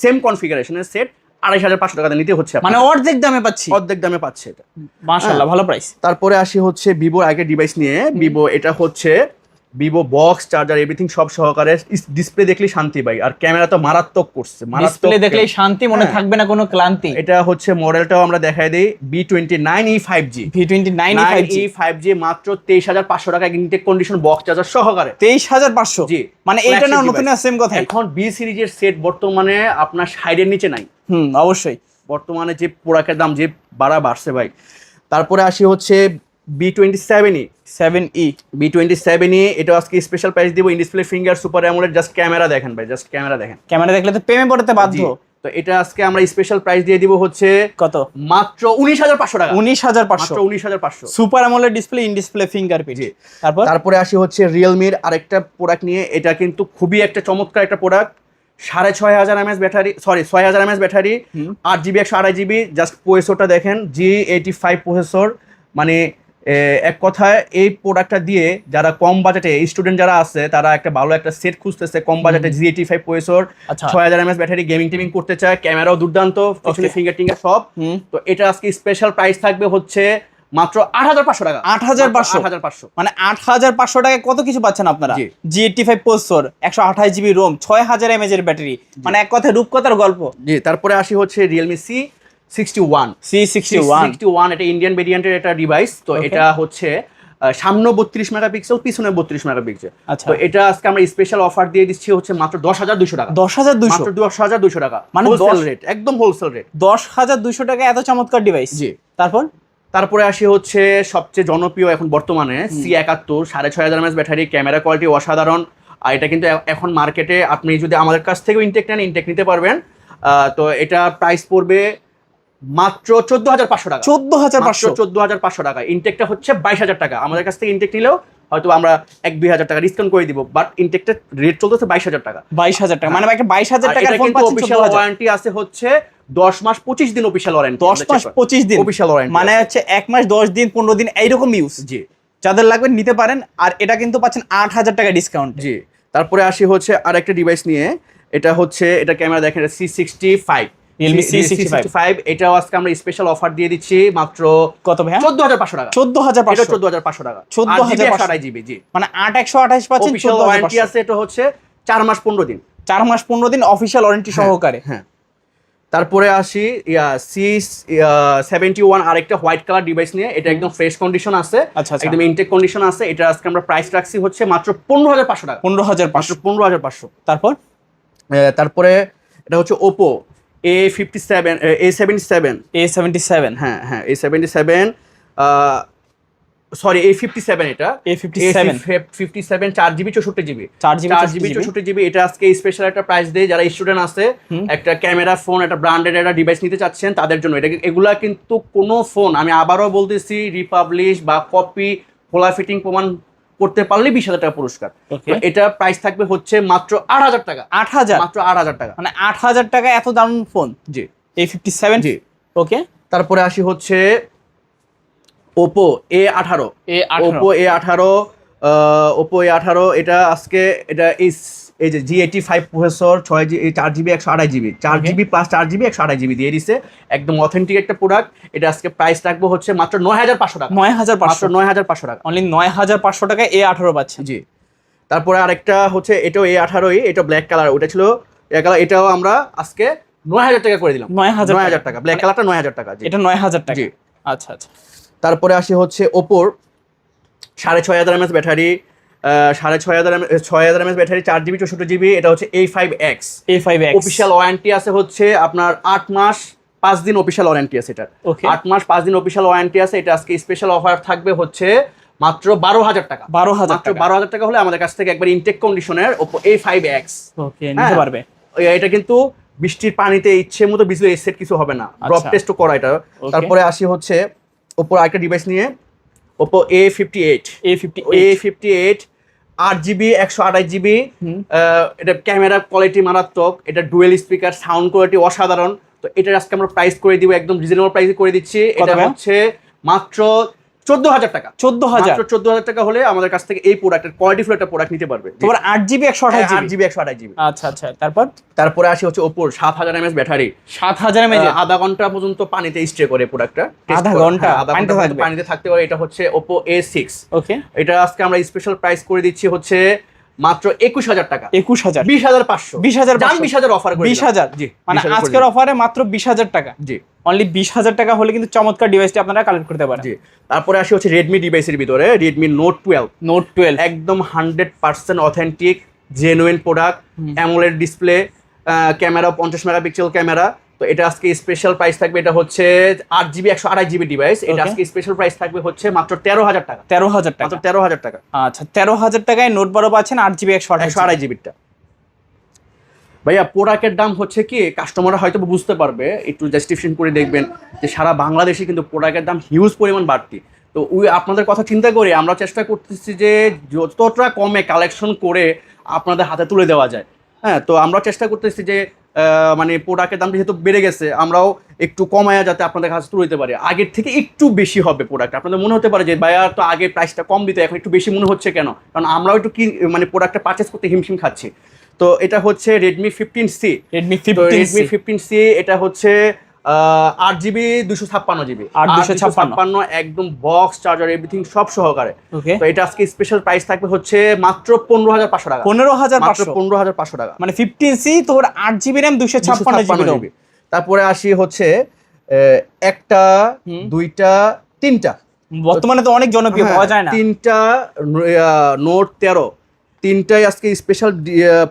সেম কনফিগারেশনের সেট 2,500 টাকাতে নিতে হচ্ছে, মানে অর্ধেক দামে পাচ্ছি, অর্ধেক দামে পাচ্ছে এটা। মাশাআল্লাহ, ভালো প্রাইস। তারপরে আসি হচ্ছে ভিভো আগে ডিভাইস নিয়ে, ভিভো এটা হচ্ছে ভিভো বক্স চার্জার এভরিথিং সব সহকারে। ডিসপ্লে দেখলে শান্তি ভাই, আর ক্যামেরা তো মারাত্মক করছে, ডিসপ্লে দেখলেই শান্তি, মনে থাকবে না কোনো ক্লান্তি। এটা হচ্ছে মডেলটাও আমরা দেখাই দিই, B29e 5G, V29 5G মাত্র 23,500 টাকা, ইনটেক কন্ডিশন বক্স চার্জার সহকারে। 23,500। জি। মানে এইটা না নতুন সেম কথা। এখন বি সিরিজের সেট বর্তমানে আপনার 60 এর নিচে নাই। অবশ্যই বর্তমানে যে প্রোডাক্টের দাম যে বাড়ছে ভাই। তারপরে আসি হচ্ছে B27e, 7E, এটা আজকে স্পেশাল প্রাইস দিব, in display finger, super AMOLED. Just camera দেখেন ভাই, জাস্ট ক্যামেরা দেখেন। ক্যামেরা দেখলে তো প্রেমে পড়তে বাধ্য। জি। তো এটা আজকে আমরা স্পেশাল প্রাইস দিয়ে দিব হচ্ছে কত? মাত্র 19,500 টাকা। 19,500, মাত্র 19,500। Super AMOLED display, in display fingerprint. জি। তারপরে আসি হচ্ছে রিয়েলমির আরেকটা প্রোডাক্ট নিয়ে, এটা কিন্তু খুবই একটা চমৎকার একটা product. 6,500 mAh battery, sorry 6,000 mAh battery, 8GB 128GB। Just প্রসেসরটা দেখেন, G85 প্রসেসর। মানে এক কথায় এই প্রোডাক্টটা দিয়ে যারা কম বাজেটে স্টুডেন্ট যারা আছে, তারা একটা ভালো একটা সেট খুঁজতেছে কম বাজেটে, G85 processor, 6,000 mAh battery, gaming টিমিং করতে চায়, ক্যামেরাও দুর্দান্ত, পিছনে ফিঙ্গার টিঙ্গার সব। তো এটা আজকে স্পেশাল প্রাইস থাকবে হচ্ছে মাত্র 8,500 টাকা। 8,500, মানে 8,500 টাকায় কত কিছু পাচ্ছেন আপনারা। জি। G85 processor, 128GB ROM, 6,000 mAh এর ব্যাটারি, মানে এক কথায় রূপকথার গল্প। জি। তারপরে আসি হচ্ছে রিয়েলমি C61, এটা ইন্ডিয়ান ভেরিয়েন্টের একটা ডিভাইস। তো এটা হচ্ছে সামনে 32 মেগাপিক্সেল, পিছনে 32 মেগাপিক্সেল। তো এটা আজকে আমরা স্পেশাল অফার দিয়ে দিচ্ছি হচ্ছে মাত্র 10,200 টাকা। 10,200, মাত্র 10,200 টাকা, মানে হোলসেল রেট, একদম হোলসেল রেট। 10,200 টাকা এত চমৎকার ডিভাইস। জি। তারপরে আসি হচ্ছে সবচেয়ে জনপ্রিয় এখন বর্তমানে C71, 6,500 mAh battery, camera quality অসাধারণ। আর এটা কিন্তু এখন মার্কেটে আপনি যদি আমাদের কাছ থেকেও ইনটেক নেন, ইনটেক নিতে পারবেন। তো এটা প্রাইস পড়বে মাত্র 14,500 টাকা। 14,500 টাকা। ইনটেকটা হচ্ছে 22,000 টাকা। আমাদের কাছ থেকে ইনটেক নিলেও হয়তো আমরা 1-2,000 টাকা ডিসকাউন্ট করে দিব, বাট ইনটেকটা রেট চলতেছে 22,000 টাকা। 22,000 টাকা, মানে একটা 22,000 টাকার ফোন পাচ্ছেন। অফিশিয়াল ওয়ারেন্টি আছে হচ্ছে 10 মাস 25 দিন অফিশিয়াল ওয়ারেন্টি। 10 মাস 25 দিন অফিশিয়াল ওয়ারেন্টি, মানে হচ্ছে 1 মাস 10 দিন 15 দিন এইরকম ইউজ। জি। যাদের লাগবে নিতে পারেন, আর এটা কিন্তু পাচ্ছেন 8,000 টাকা ডিসকাউন্ট। জি। তারপরে আসি হচ্ছে আরেকটা ডিভাইস নিয়ে, এটা ক্যামেরা দেখেন, C65, Realme C65। এটাও আজকে আমরা স্পেশাল অফার দিয়ে দিচ্ছি মাত্র কত ভাই? 14,500 টাকা। 14,500, 14,500 টাকা, 14,500 জি। মানে 8,128 পাচ্ছেন। অফিশিয়াল ওয়ারেন্টি আছে, এটা হচ্ছে 4 মাস 15 দিন, 4 মাস 15 দিন অফিশিয়াল ওয়ারেন্টি সহকারে। হ্যাঁ। তারপরে আসি C71 আরেকটা হোয়াইট কালার ডিভাইস নিয়ে, এটা একদম ফ্রেশ কন্ডিশন আছে, আচ্ছা আচ্ছা, একদম ইনটেক কন্ডিশন আছে। এটা আজকে আমরা প্রাইস রাখছি হচ্ছে মাত্র 15,500 টাকা। 15,500। 15,500। তারপর তারপরে এটা হচ্ছে ওপো A77 A77, হ্যাঁ হ্যাঁ A77, সরি A57, এটা A57 4GB 64GB 4GB 64GB। এটা আজকে স্পেশাল একটা প্রাইস দেয় যারা স্টুডেন্ট আছে, একটা ক্যামেরা ফোন, একটা ব্র্যান্ডেড একটা ডিভাইস নিতে চাচ্ছেন তাদের জন্য। এটা এগুলা কিন্তু কোনো ফোন, আমি আবারও বলতেছি, রিপাবলিশ বা কপি খোলা ফিটিং প্রমাণ করতে পারলে 20,000 টাকা পুরস্কার। এটা প্রাইস থাকবে হচ্ছে মাত্র 8,000 টাকা। 8,000, মাত্র 8,000 টাকা, মানে 8,000 টাকা এত দারুণ ফোন। জি A57, জি। ওকে। তারপরে আসি হচ্ছে ওপো A18। ওপো A18 এটা আজকে এটা এই যে G85 processor, 4GB 128GB 4GB plus 4GB 128GB দিয়ে দিছে, একদম অথেন্টিক একটা প্রোডাক্ট। এটা আজকে প্রাইস রাখবো হচ্ছে মাত্র 9,500 টাকা। 9,500, 9,500 টাকা, অনলি 9,500 টাকা A18 পাচ্ছেন। জি। তারপরে আরেকটা হচ্ছে এটাও A18, এটা ব্ল্যাক কালার, ওটা ছিল কালার, এটাও আমরা আজকে 9,000 টাকা করে দিলাম। 9,000 টাকা, ব্ল্যাক কালারটা 9,000 টাকা, এটা 9,000 টাকা, জি। আচ্ছা আচ্ছা। তারপরে আসি হচ্ছে ওপোর 6,500 mAh battery, 6,500 mAh battery, 4GB 64GB। এটা হচ্ছে A5X। অফিসিয়াল ওয়ারেন্টি আছে হচ্ছে আপনার 8 মাস 5 দিন অফিসিয়াল ওয়ারেন্টি আছে এটার। 8 মাস 5 দিন অফিসিয়াল ওয়ারেন্টি আছে। এটা আজকে স্পেশাল অফার থাকবে হচ্ছে মাত্র 12,000 টাকা। 12,000 টাকা হলে আমাদের কাছ থেকে একবার ইনটেক কন্ডিশনের ওপো A5X নিতে পারবে। এটা কিন্তু বৃষ্টির পানিতে ইচ্ছে মতো বিজলি সেট কিছু হবে না, ড্রপ টেস্টও করা এটা। তারপরে আসি হচ্ছে ওপোর আরেকটা ডিভাইস নিয়ে, ওপো A58 8GB 128GB। এটা ক্যামেরা কোয়ালিটি মারাত্মক, এটা ডুয়েল স্পিকার, সাউন্ড কোয়ালিটি অসাধারণ। তো এটার আজকে আমরা প্রাইস করে দিব, একদম রিজনেবল প্রাইসে করে দিচ্ছি। এটা হচ্ছে মাত্র 14,000 টাকা। 14,000 টাকা হলে আমাদের কাছ থেকে এই প্রোডাক্টের কোয়ালিটিফুল একটা প্রোডাক্ট নিতে পারবে। তোমার 8GB 128GB। আচ্ছা আচ্ছা। তারপরে আসি হচ্ছে ওপোর 7,000 mAh ব্যাটারি। 7,000 mAh, আধা ঘন্টা পর্যন্ত পানিতে স্টে করে প্রোডাক্টটা। আধা ঘন্টা পানিতে থাকতে পারে। এটা হচ্ছে ওপো A6। ওকে, এটা আজকে আমরা স্পেশাল প্রাইস করে দিচ্ছি হচ্ছে মাত্র 21,000 টাকা। 21,000, 20,500, 20,000 অফার করে 20,000, জি। মানে আজকের অফারে মাত্র 20,000 টাকা, জি। অনলি 20,000 টাকা হলে কিন্তু চমৎকার ডিভাইসটি আপনারা কালেক্ট করতে পারেন। জি। তারপরে আসি হচ্ছে রেডমি ডিভাইসের ভিতরে, রেডমি নোট 12 একদম 100% authentic genuine product, AMOLED display, camera 50 megapixel camera. তো এটা আজকে স্পেশাল প্রাইস থাকবে, এটা হচ্ছে 8GB 128GB ডিভাইস। এটা আজকে স্পেশাল প্রাইস থাকবে হচ্ছে মাত্র 13,000 টাকা। 13,000 টাকা, মাত্র 13,000 টাকা। আচ্ছা, 13,000 টাকায় নোট 12 পাচ্ছেন 8GB 128GB-টা। ভাইয়া প্রোডাক্টের দাম হচ্ছে কি, কাস্টমাররা হয়তো বুঝতে পারবে, একটু জাস্টিফিকেশন করে দেখবেন যে সারা বাংলাদেশে কিন্তু প্রোডাক্টের দাম হিউজ পরিমাণ বাড়তি। তো আপনাদের কথা চিন্তা করে আমরা চেষ্টা করতেছি যে যতটা কমে কালেকশন করে আপনাদের হাতে তুলে দেওয়া যায়। হ্যাঁ, তো আমরা চেষ্টা করতেছি যে মানে প্রোডাক্টের দামটা যেহেতু বেড়ে গেছে, আমরাও একটু কমায়া যাতে আপনাদের কাছে তুলে দিতে পারি। আগের থেকে একটু বেশি হবে প্রোডাক্ট। আপনাদের মনে হতে পারে যে ভাইয়া তো আগে প্রাইসটা কম দিতে, এখন একটু বেশি মনে হচ্ছে কেন? কারণ আমরাও একটু কি মানে প্রোডাক্টটা পারচেস করতে হিমশিম খাচ্ছি। তো এটা হচ্ছে রেডমি 15C। এটা হচ্ছে 8GB 256GB, একদম বক্স চার্জার এভরিথিং সব সহকারে। তো এটা আজকে স্পেশাল প্রাইস থাকবে হচ্ছে মাত্র 15,500 টাকা। 15,500 টাকা, মানে 15C তোর 8GB RAM 256GB। তারপরে আসি হচ্ছে একটা, দুইটা, তিনটা, বর্তমানে তো অনেক জনপ্রিয়, পাওয়া যায় না। তিনটা নোট 13, তিনটাই আজকে স্পেশাল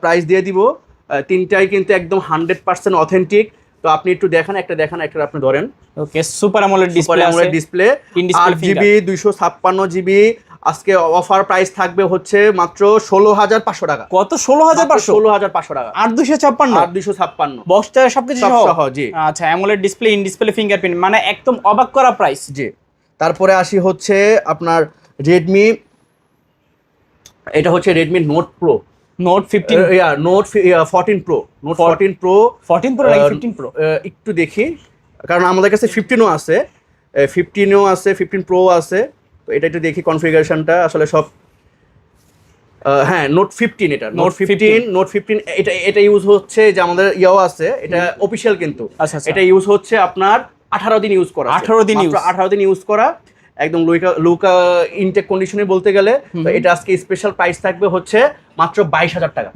প্রাইস দিয়ে দিব। তিনটাই কিন্তু একদম 100% অথেন্টিক। তো আপনি একটু দেখান, একটা আপনি ধরেন। Okay, super AMOLED display 8GB 256GB। আজকে অফার প্রাইস থাকবে হচ্ছে মাত্র 16,500 টাকা। কত? 16,500 টাকা। 8,256 বক্স চার্জার সবকিছু সহ, জি। আচ্ছা, AMOLED display, in display fingerprint, মানে একদম অবাক করা প্রাইস, জি। তারপরে আসি হচ্ছে আপনার রেডমি, এটা হচ্ছে রেডমি নোট 14 Pro। একটু দেখি, কারণ আমাদের কাছে 15ও আছে, 15 Pro আছে। তো এটা একটু দেখি কনফিগারেশনটা আসলে সব। হ্যাঁ, নোট 15, এটা নোট 15 এটা ইউজ হচ্ছে যে আমাদের ইয়াও আছে, এটা অফিসিয়াল কিন্তু। এটা ইউজ হচ্ছে আপনার 18 দিন ইউজ করা, 18 দিন ইউজ করা, একদম লুকা ইনটেক কন্ডিশনে বলতে গেলে। তো এটা আজকে স্পেশাল প্রাইস থাকবে হচ্ছে মাত্র 22,000 টাকা।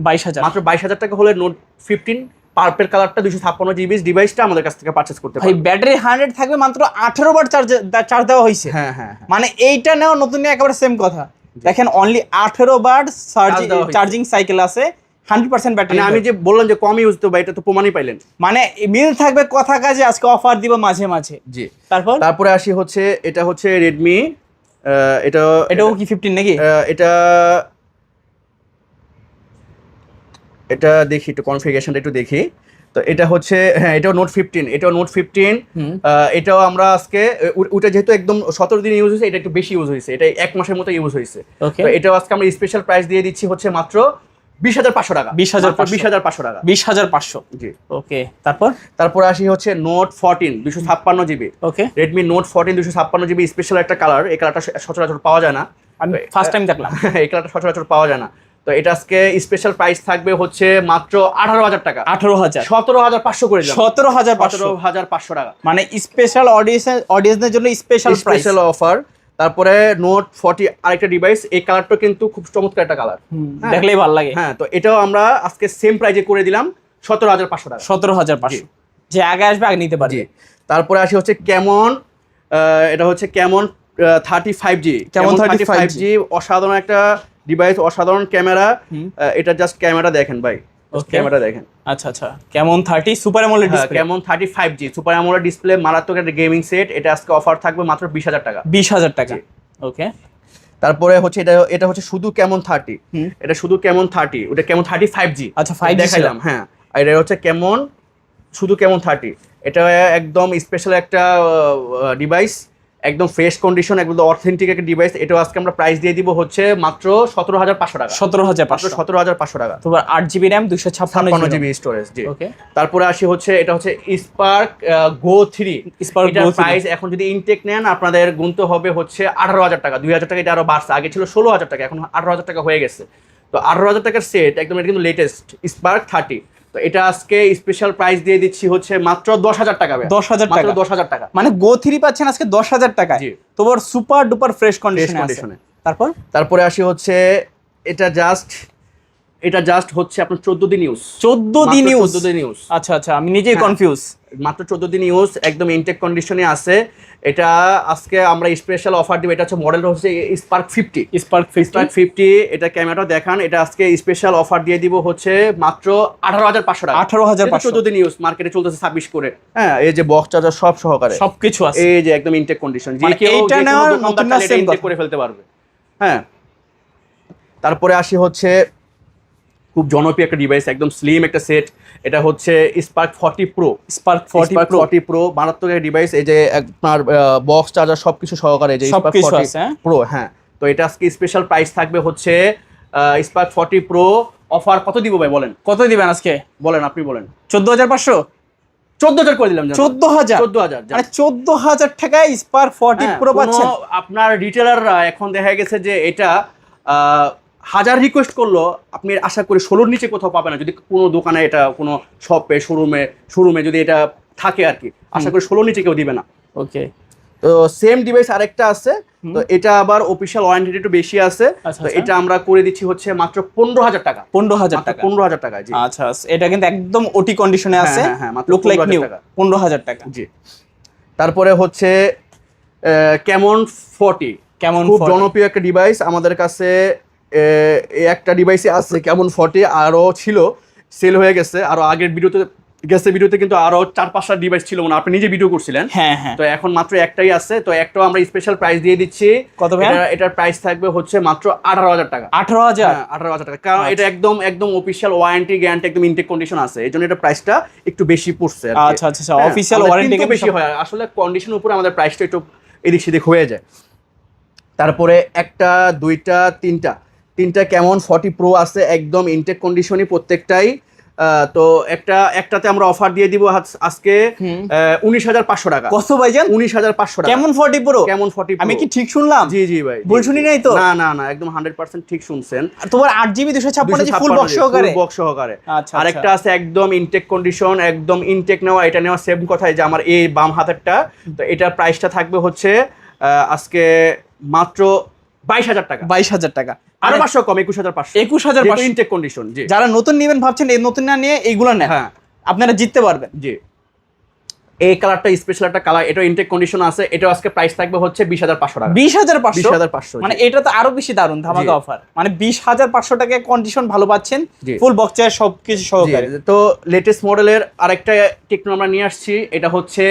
মাত্র 22,000 টাকা হলে নোট 15 পার্পেল কালারটা 256 জিবি ডিভাইসটা আমাদের কাছ থেকে পারচেজ করতে ভাই পারবেন। ব্যাটারি 100 থাকবে, মাত্র 18 বার চার্জ দেওয়া হয়েছে। হ্যাঁ হ্যাঁ হ্যাঁ। মানে এইটা নেওয়া নতুন নিয়ে একেবারে সেম কথা। দেখেন অনলি 18 বার দেওয়া হয়েছে। চার্জিং সাইকেল আছে, 100% ব্যাটারি। মানে আমি যে বললাম যে কম ইউজ তো ভাই, এটা তো প্রমাণই পাইলেন। মানে মিল থাকবে কথা কাজে, আজকে অফার দিব মাঝে মাঝে। জি। তারপরে আসি হচ্ছে এটা হচ্ছে রেডমি, এটাও কি 15 নাকি? এটা দেখি একটু কনফিগারেশনটা একটু দেখি। তো এটা হচ্ছে, হ্যাঁ এটাও নোট 15, এটাও নোট 15। এটাও আমরা আজকে ওটা যেহেতু একদম 17 দিন ইউজ হয়েছে, এটা একটু বেশি ইউজ হয়েছে, এটা 1 মাসের মতো ইউজ হয়েছে। তো এটাও আজকে আমরা স্পেশাল প্রাইস দিয়ে দিচ্ছি হচ্ছে মাত্র 20,500 টাকা। 20,500 টাকা। 20,500। জি। ওকে, তারপর আসি হচ্ছে নোট 14 256 জিবি। ওকে, রেডমি নোট 14 256 জিবি স্পেশাল একটা কালার, এই কালারটা সচরাচর পাওয়া যায় না, আমি ফার্স্ট টাইম দেখলাম। এই কালারটা সচরাচর পাওয়া যায় না। তো এটা আজকে স্পেশাল প্রাইস থাকবে হচ্ছে মাত্র 18,000 টাকা। 18,000, 17,500 করে দিলাম। 17,500 টাকা। মানে স্পেশাল অডিয়েন্সদের জন্য স্পেশাল অফার। তারপরে নোট 40 আরেকটা ডিভাইস, এই কালারটা কিন্তু খুব চমৎকার একটা কালার, দেখলেই ভালো লাগে। হ্যাঁ, তো এটাও আমরা আজকে সেম প্রাইজে করে দিলাম 17,500 টাকা। 17,500, যে আগে আসবে আগে নিতে পারবে। তারপরে আসি হচ্ছে কেমন, এটা হচ্ছে কেমন 35G। কেমন 35G অসাধারণ একটা ডিভাইস, অসাধারণ ক্যামেরা। এটা জাস্ট ক্যামেরা দেখেন ভাই, ক্যামেরা দেখেন। আচ্ছা আচ্ছা, কেমন 30 সুপার অ্যামোলেড ডিসপ্লে। কেমন 35G সুপার অ্যামোলেড ডিসপ্লে, মারাত্মক একটা গেমিং সেট। এটা আজকে অফার থাকবে মাত্র 20,000 টাকা। 20,000 টাকা। ওকে, তারপরে হচ্ছে এটা হচ্ছে শুধু কেমন 30, এটা শুধু কেমন 30, ওটা কেমন 35G। আচ্ছা, 5G দেখাইলাম। হ্যাঁ, আর এটা হচ্ছে কেমন, শুধু কেমন 30। এটা একদম স্পেশাল একটা ডিভাইস, একদম ফ্রেশ কন্ডিশন, একদম অথেন্টিক একটা ডিভাইস। এটা আজকে আমরা প্রাইস দিয়ে দিব হচ্ছে মাত্র 17,500 টাকা। 17,500 টাকা। তোমার 8GB RAM 256GB স্টোরেজ। জি। ওকে, তারপরে আসি হচ্ছে এটা হচ্ছে স্পার্ক গো 3। এটার প্রাইস এখন যদি ইনটেক নেন আপনাদের গুনতে হবে হচ্ছে 18,000 টাকা। 2,000 টাকা এটা আরো বাড়ছে, আগে ছিল 16,000 টাকা, এখন 18,000 টাকা হয়ে গেছে। তো 18,000 টাকার সেট একদম, এটা কিন্তু লেটেস্ট স্পার্ক 30। তো এটা আজকে স্পেশাল প্রাইস দিয়ে দিচ্ছি হচ্ছে মাত্র 10,000 টাকা। 10,000 টাকা, 10,000 টাকা। মানে গো 3 পাচ্ছেন আজকে 10,000 টাকায়। তোমার সুপার ডুপার ফ্রেশ কন্ডিশনে। তারপরে আসি হচ্ছে এটা জাস্ট হচ্ছে আপনার 14 দিন ইউজ। 14 দিন ইউজ। আচ্ছা আচ্ছা, আমি নিজেই কনফিউজ। মাত্র 14 দিন ইউজ, একদম ইনটেক কন্ডিশনে আছে। এটা আজকে আমরা স্পেশাল অফার দিব। এটা হচ্ছে মডেলটা হচ্ছে স্পার্ক 50। এটা ক্যামেরাটা দেখান। এটা আজকে স্পেশাল অফার দিয়ে দিব হচ্ছে মাত্র 18,500 টাকা। 18,500, 14 দিন ইউজ, মার্কেটে চলতেছে 26 করে। হ্যাঁ, এই যে বক্স চার্জার সব সহকারে সবকিছু আছে, এই যে একদম ইনটেক কন্ডিশন, যে মানে কেউ এইটা নেওয়ার নতুন না সেম ইনটেক করে ফেলতে পারবে। হ্যাঁ, তারপরে আসি হচ্ছে খুব জনপ্রিয় একটা ডিভাইস, একদম স্লিম একটা সেট। এটা হচ্ছে স্পার্ক 40 প্রো। স্পার্ক 40 প্রো মারাত্মক একটা ডিভাইস। এই যে আপনার বক্স চার্জার সবকিছু সহকারে, যে স্পার্ক 40 প্রো। হ্যাঁ, তো এটা আজকে স্পেশাল প্রাইস থাকবে হচ্ছে স্পার্ক 40 প্রো। অফার কত দিব ভাই বলেন? কত দিবেন আজকে? বলেন, আপনি বলেন। 14,500, 14,000 করে দিলাম। 14,000 মানে 14,000 টাকায় স্পার্ক 40 প্রো পাচ্ছেন। আপনার রিটেলাররা এখন দেখা গেছে যে এটা 1000 রিকোয়েস্ট করলো, আপনি আশা করি 16-র নিচে কোথাও পাবে না। যদি কোনো দোকানে, এটা কোনো শপে, শোরুমে যদি এটা থাকে আর কি, আশা করি 16-র নিচে কেউ দিবে না। ওকে, তো সেম ডিভাইস আরেকটা আছে, তো এটা আবার অফিশিয়াল ওয়ারেন্টি একটু বেশি আছে। তো এটা আমরা করে দিচ্ছি হচ্ছে মাত্র 15,000 টাকা। 15,000 টাকা। 15,000 টাকা। জি। আচ্ছা, এটা কিন্তু একদম ওটি কন্ডিশনে আছে। Look like new. 15,000 টাকা। জি। তারপরে হচ্ছে কেমন 40। খুব জনপ্রিয় একটা ডিভাইস আমাদের কাছে। একটা ডিভাইসে আছে কেমন 40, আরো ছিল, সেল হয়ে গেছে। আরো আগের ভিডিওতে কিন্তু আরো 4-5টা ডিভাইস ছিল, মানে আপনি নিজে ভিডিও করছিলেন। হ্যাঁ হ্যাঁ। তো এখন মাত্র একটাই আছে, তো একটাও আমরা স্পেশাল প্রাইস দিয়ে দিচ্ছি। কত ভাই? এটার প্রাইস থাকবে হচ্ছে মাত্র 18,000 টাকা। 18,000 টাকা, কারণ এটা একদম অফিশিয়াল ওয়ারেন্টি গ্যারান্টি, একদম ইনটেক কন্ডিশন আছে, এই জন্য এটা প্রাইসটা একটু বেশি পড়ছে। আচ্ছা আচ্ছা, অফিশিয়াল ওয়ারেন্টি বেশি হয়, আসলে কন্ডিশনের উপর আমাদের প্রাইসটা একটু এদিক সেদিক হয়ে যায়। তারপরে একটা, দুইটা, তিনটা কেমন 40 প্রো আছে, একদম ইনটেক কন্ডিশনই প্রত্যেকটাই। তো একটাতে আমরা অফার দিয়ে দিব আজকে 19,500 টাকা। কত ভাইজান? 19,500 টাকা। কেমন 40 প্রো? কেমন 40 আমি কি ঠিক শুনলাম? জি জি ভাই, ভুল শুনি নাই তো? না, একদম 100% ঠিক শুনছেন। তোমার 8GB 256 ফুল বক্স সহকারে। আচ্ছা, আরেকটা আছে একদম ইনটেক কন্ডিশন, একদম ইনটেক নেওয়া। এটা নেওয়া সেম কথাই, যে আমার এই বাম হাতেরটা। তো এটার প্রাইসটা থাকবে হচ্ছে আজকে মাত্র 22,000 টাকা। 22,000 টাকা, আরো 500 কম, 21,500। 21,500 ইনটেক কন্ডিশন। জি। যারা নতুন নেবেন ভাবছেন, এই নতুন না নিয়ে এইগুলো নেন। হ্যাঁ, আপনারা জিততে পারবেন। জি, এই কালারটা স্পেশাল একটা কালার, এটা ইনটেক কন্ডিশন আছে। এটা আজকে প্রাইস থাকবে হচ্ছে 20,500 টাকা। 20,500 20,500, মানে এটা তো আরো বেশি দারুন ধামাকা অফার। মানে 20,500 টাকায় কন্ডিশন ভালো পাচ্ছেন, ফুল বক্স চার্জ সবকিছু সহকারে। তো লেটেস্ট মডেলের আরেকটা টেকনো আমরা নিয়ে আসছি, এটা হচ্ছে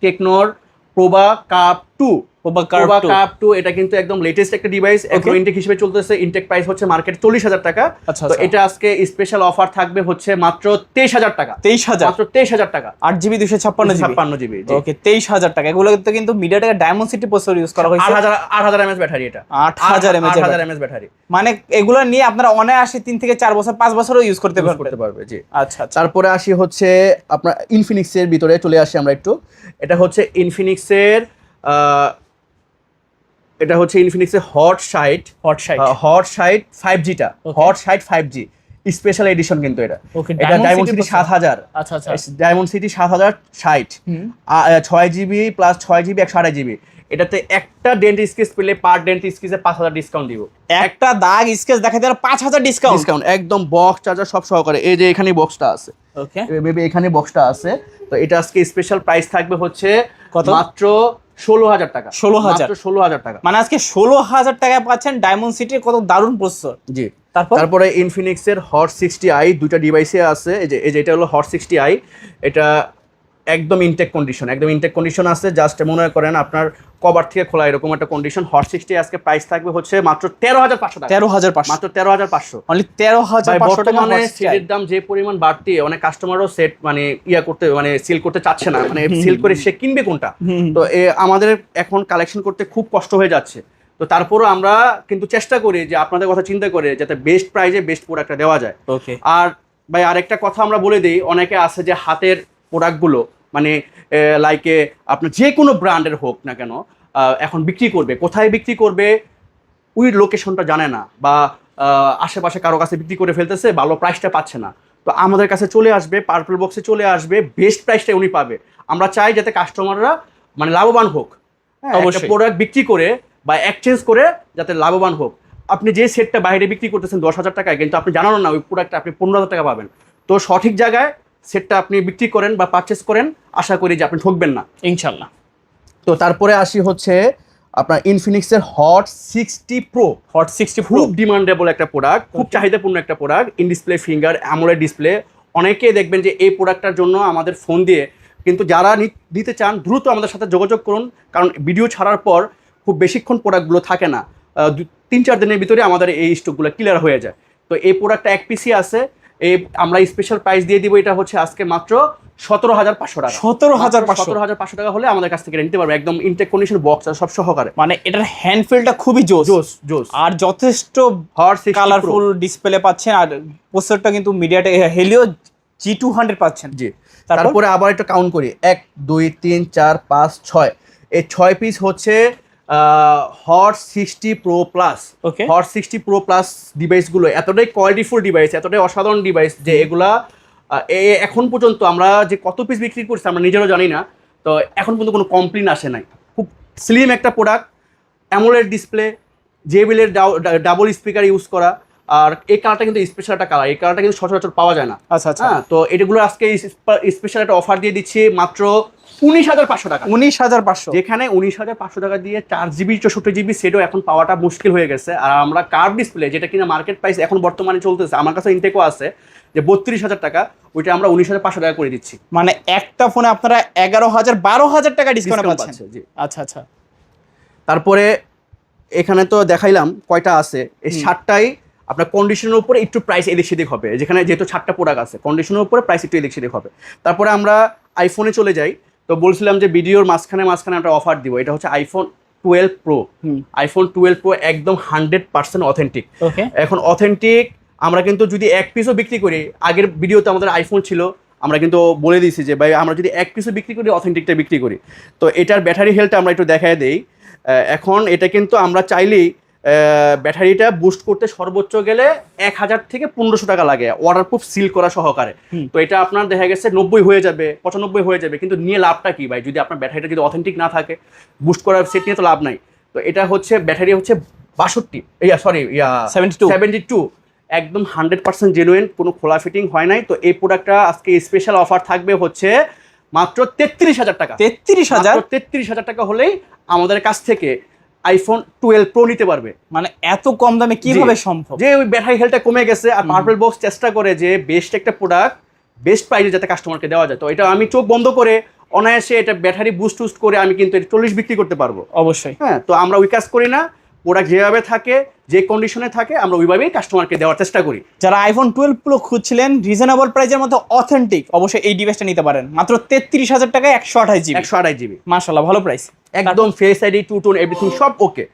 টেকনোর প্রোবা কাপ 2। প্রোবা কাপ 2 এটা কিন্তু একদম লেটেস্ট একটা ডিভাইস, এখন ইনটেক হিসেবে চলতেছে। ইনটেক প্রাইস হচ্ছে মার্কেট 40,000 টাকা। তো এটা আজকে স্পেশাল অফার থাকবে হচ্ছে মাত্র 23,000 টাকা। 23,000 মাত্র 23,000 টাকা। 8GB 256GB। ওকে, 23,000 টাকা। এগুলো কিন্তু মিডিয়াটেকের ডায়মন্ড প্রসেসর ইউজ করা হয়েছে। 8000 mAh ব্যাটারি, এটা 8000 mAh ব্যাটারি। মানে এগুলো নিয়ে আপনারা অনায়াসে 3 থেকে 4 বছর 5 বছরও ইউজ করতে পারবে। জি, আচ্ছা। তারপরে আসি হচ্ছে আপনার ইনফিনিক্সের ভিতরে চলে আসি আমরা একটু। এটা হচ্ছে ইনফিনিক্সের হট সাইট 5G টা, hot site 5G special edition কিন্তু এটা। এটা ডায়মন্ড সিটি 7000। আচ্ছা। Diamond city 7060, 6GB plus 6GB 128GB। এটাতে একটা ডেন্ট স্কেচ পেলে পার ডেন্ট স্কেচে 5000 ডিসকাউন্ট দিব। একটা দাগ স্কেচ দেখাতে আর 5000 ডিসকাউন্ট একদম বক্স চার্জার সব সহকারে। এই যে এখানে বক্সটা আছে, ওকে বেবি এখানে বক্সটা আছে। তো এটা আজকে স্পেশাল প্রাইস থাকবে হচ্ছে কত? মাত্র 16,000 টাকা। 16,000 টাকা। মানে আজকে 16,000 টাকায় পাচ্ছেন ডায়মন্ড সিটির কত দারুণ প্রসেসর। জি, তারপরে ইনফিনিক্সের হট 60i দুইটা ডিভাইসে আছে। এই যে এটা হলো হট 60i, এটা একদম ইনটেক কন্ডিশন আছে। জাস্ট মনে করেন আপনার কভার থেকে খোলা এরকম একটা কন্ডিশন। হট 60 আজকে প্রাইস থাকবে হচ্ছে মাত্র 13,500 টাকা। 13,500 মাত্র 13,500। অনলি 13,500 টাকা। বর্তমানে সেটের দাম যে পরিমাণ বাড়তি, অনেক কাস্টমারও সেট মানে সিল করতে চাচ্ছে না, মানে সিল করে সে কিনবে কোনটা। তো আমাদের এখন কালেকশন করতে খুব কষ্ট হয়ে যাচ্ছে। তো তারপরও আমরা কিন্তু চেষ্টা করি যে আপনাদের কথা চিন্তা করে যাতে বেস্ট প্রাইজে বেস্ট প্রোডাক্টটা দেওয়া যায়। ওকে। আর ভাই আরেকটা কথা আমরা বলে দিই, অনেকে আছে যে হাতের প্রোডাক্টগুলো মানে লাইকে আপনার যে কোনো ব্র্যান্ডের হোক না কেন এখন বিক্রি করবে, কোথায় বিক্রি করবে ওই লোকেশনটা জানে না, বা আশেপাশে কারো কাছে বিক্রি করে ফেলতেছে, ভালো প্রাইসটা পাচ্ছে না। তো আমাদের কাছে চলে আসবে, পার্পল বক্সে চলে আসবে, বেস্ট প্রাইসটাই উনি পাবে। আমরা চাই যাতে কাস্টমাররা মানে লাভবান হোক, অবশ্যই প্রোডাক্ট বিক্রি করে বা এক্সচেঞ্জ করে যাতে লাভবান হোক। আপনি যে সেটটা বাইরে বিক্রি করতেছেন 10,000 টাকায়, কিন্তু আপনি জানানো না ওই প্রোডাক্টটা আপনি 15,000 টাকা পাবেন। তো সঠিক জায়গায় সেটটা আপনি বিক্রি করেন বা পারচেস করেন, আশা করি যে আপনি ঠকবেন না ইনশাল্লাহ। তো তারপরে আসি হচ্ছে আপনার ইনফিনিক্সের হট 60 প্রো। খুব ডিমান্ডেবল একটা প্রোডাক্ট, খুব চাহিদাপূর্ণ একটা product. In display finger AMOLED display. অনেকেই দেখবেন যে এই প্রোডাক্টটার জন্য আমাদের ফোন দিয়ে, কিন্তু যারা নিতে চান দ্রুত আমাদের সাথে যোগাযোগ করুন, কারণ ভিডিও ছাড়ার পর খুব বেশিক্ষণ প্রোডাক্টগুলো থাকে না, 3-4 দিনের ভিতরে আমাদের এই স্টকগুলো ক্লিয়ার হয়ে যায়। তো এই প্রোডাক্টটা এক পিসি আছে, আমরা স্পেশাল প্রাইস দিয়ে দিব। এটা হচ্ছে আজকে মাত্র 17,500 টাকা। 17,500 টাকা হলে আমাদের কাছ থেকে নিতে পারবে, একদম ইনটেক কন্ডিশন বক্স আর সব সহকারে। মানে এটার হ্যান্ডফিলটা খুবই জোস আর যথেষ্ট কালারফুল ডিসপ্লে পাচ্ছেন। আর প্রসেসরটা কিন্তু মিডিয়াটেক হেলিও G200 পাচ্ছেন। জি, তারপরে আবার একটু কাউন্ট করি, 1 2 3 4 5 6। এই 6 পিস হচ্ছে Hot 60 Pro Plus. Hot 60 Pro Plus ডিভাইসগুলো এতটাই কোয়ালিটিফুল ডিভাইস, এতটাই অসাধারণ ডিভাইস যে এগুলা এখন পর্যন্ত আমরা যে কত পিস বিক্রি করছি আমরা নিজেরও জানি না। তো এখন পর্যন্ত কোনো কমপ্লেন আসে নাই। খুব স্লিম একটা product, AMOLED display, JBL double speaker use করা। আর এই কালারটা কিন্তু স্পেশাল একটা কালার, এই কালারটা কিন্তু সচরাচর পাওয়া যায় না। আচ্ছা। তো এটাগুলো আজকে স্পেশাল একটা অফার দিয়ে দিচ্ছি মাত্র 19,500 টাকা। 19,500, যেখানে 19,500 টাকা দিয়ে 4GB 64GB সেটও এখন পাওয়াটা মুশকিল হয়ে গেছে। আর আমরা কার্ভ ডিসপ্লে, যেটা কিনা মার্কেট প্রাইস এখন বর্তমানে চলতেছে, আমার কাছে ইনটেকও আছে যে 32,000 টাকা, ওইটা আমরা 19,500 টাকা করে দিচ্ছি। মানে একটা ফোনে আপনারা 11,000 12,000 টাকা ডিসকাউন্ট পাচ্ছেন। জি, আচ্ছা। তারপরে এখানে তো দেখাইলাম কয়টা আছে, এই 7টাই আপনার কন্ডিশনের উপরে একটু প্রাইস এদিক সেদিক হবে। যেখানে যেহেতু 7টা প্রোডাক্ট আছে, কন্ডিশনের উপরে প্রাইস একটু এদিক সেদিক হবে। তারপরে আমরা আইফোনে চলে যাই। তো বলছিলাম যে ভিডিওর মাঝখানে একটা অফার দিব। এটা হচ্ছে আইফোন 12 প্রো। আইফোন 12 প্রো একদম 100% অথেন্টিক। এখন অথেন্টিক আমরা কিন্তু যদি এক পিসও বিক্রি করি, আগের ভিডিওতে আমাদের আইফোন ছিল, আমরা কিন্তু বলে দিয়েছি যে ভাই আমরা যদি এক পিসও বিক্রি করি অথেন্টিকটা বিক্রি করি। তো এটার ব্যাটারি হেলথটা আমরা একটু দেখায় দেই। এখন এটা কিন্তু আমরা চাইলেই ব্যাটারিটা বুস্ট করতে সর্বোচ্চ গেলে 1,000 থেকে 1,500 টাকা লাগে, ওয়াটারপ্রুফ সিল করা সহকারে। তো এটা আপনার দেখা গেছে 90 হয়ে যাবে, 95 হয়ে যাবে, কিন্তু নিয়ে লাভটা কি ভাই? যদি আপনার ব্যাটারিটা যদি অথেন্টিক না থাকে, বুস্ট করার সেট নিয়ে তো লাভ নাই। তো এটা হচ্ছে ব্যাটারি হচ্ছে 72, 72 একদম 100% জেনুইন, কোনো খোলা ফিটিং হয় নাই। তো এই প্রোডাক্টটা আজকে স্পেশাল অফার থাকবে হচ্ছে মাত্র 33,000 টাকা। 33,000? 33,000 টাকা হলেই আমাদের কাছ থেকে আইফোন 12 প্রো নিতে পারবে। মানে এত কম দামে কিভাবে সম্ভব? যে ওই ব্যাটারি হেলথটা কমে গেছে, আর পার্পল বক্স চেষ্টা করে যে বেস্ট একটা প্রোডাক্ট বেস্ট প্রাইসে যাতে কাস্টমারকে দেওয়া যায়। তো এটা আমি চোখ বন্ধ করে অনায়াসে এটা ব্যাটারি বুস্ট টুস্ট করে আমি কিন্তু এটা 40 বিক্রি করতে পারবো। অবশ্যই। হ্যাঁ, তো আমরা ওই কাজ করি না, প্রোডাক্ট যেভাবে থাকে যে কন্ডিশনে থাকে আমরা ওইভাবেই কাস্টমারকে দেওয়ার চেষ্টা করি। যারা আইফোন 12 প্রো খুঁজছিলেন রিজনেবল প্রাইসের মধ্যে অথেন্টিক, অবশ্যই এই ডিভাইসটা নিতে পারেন মাত্র 33,000 টাকায় 128 জিবি। 128 জিবি, মাশাআল্লাহ ভালো প্রাইস, একদম face ID, two tone, everything সব ওকে।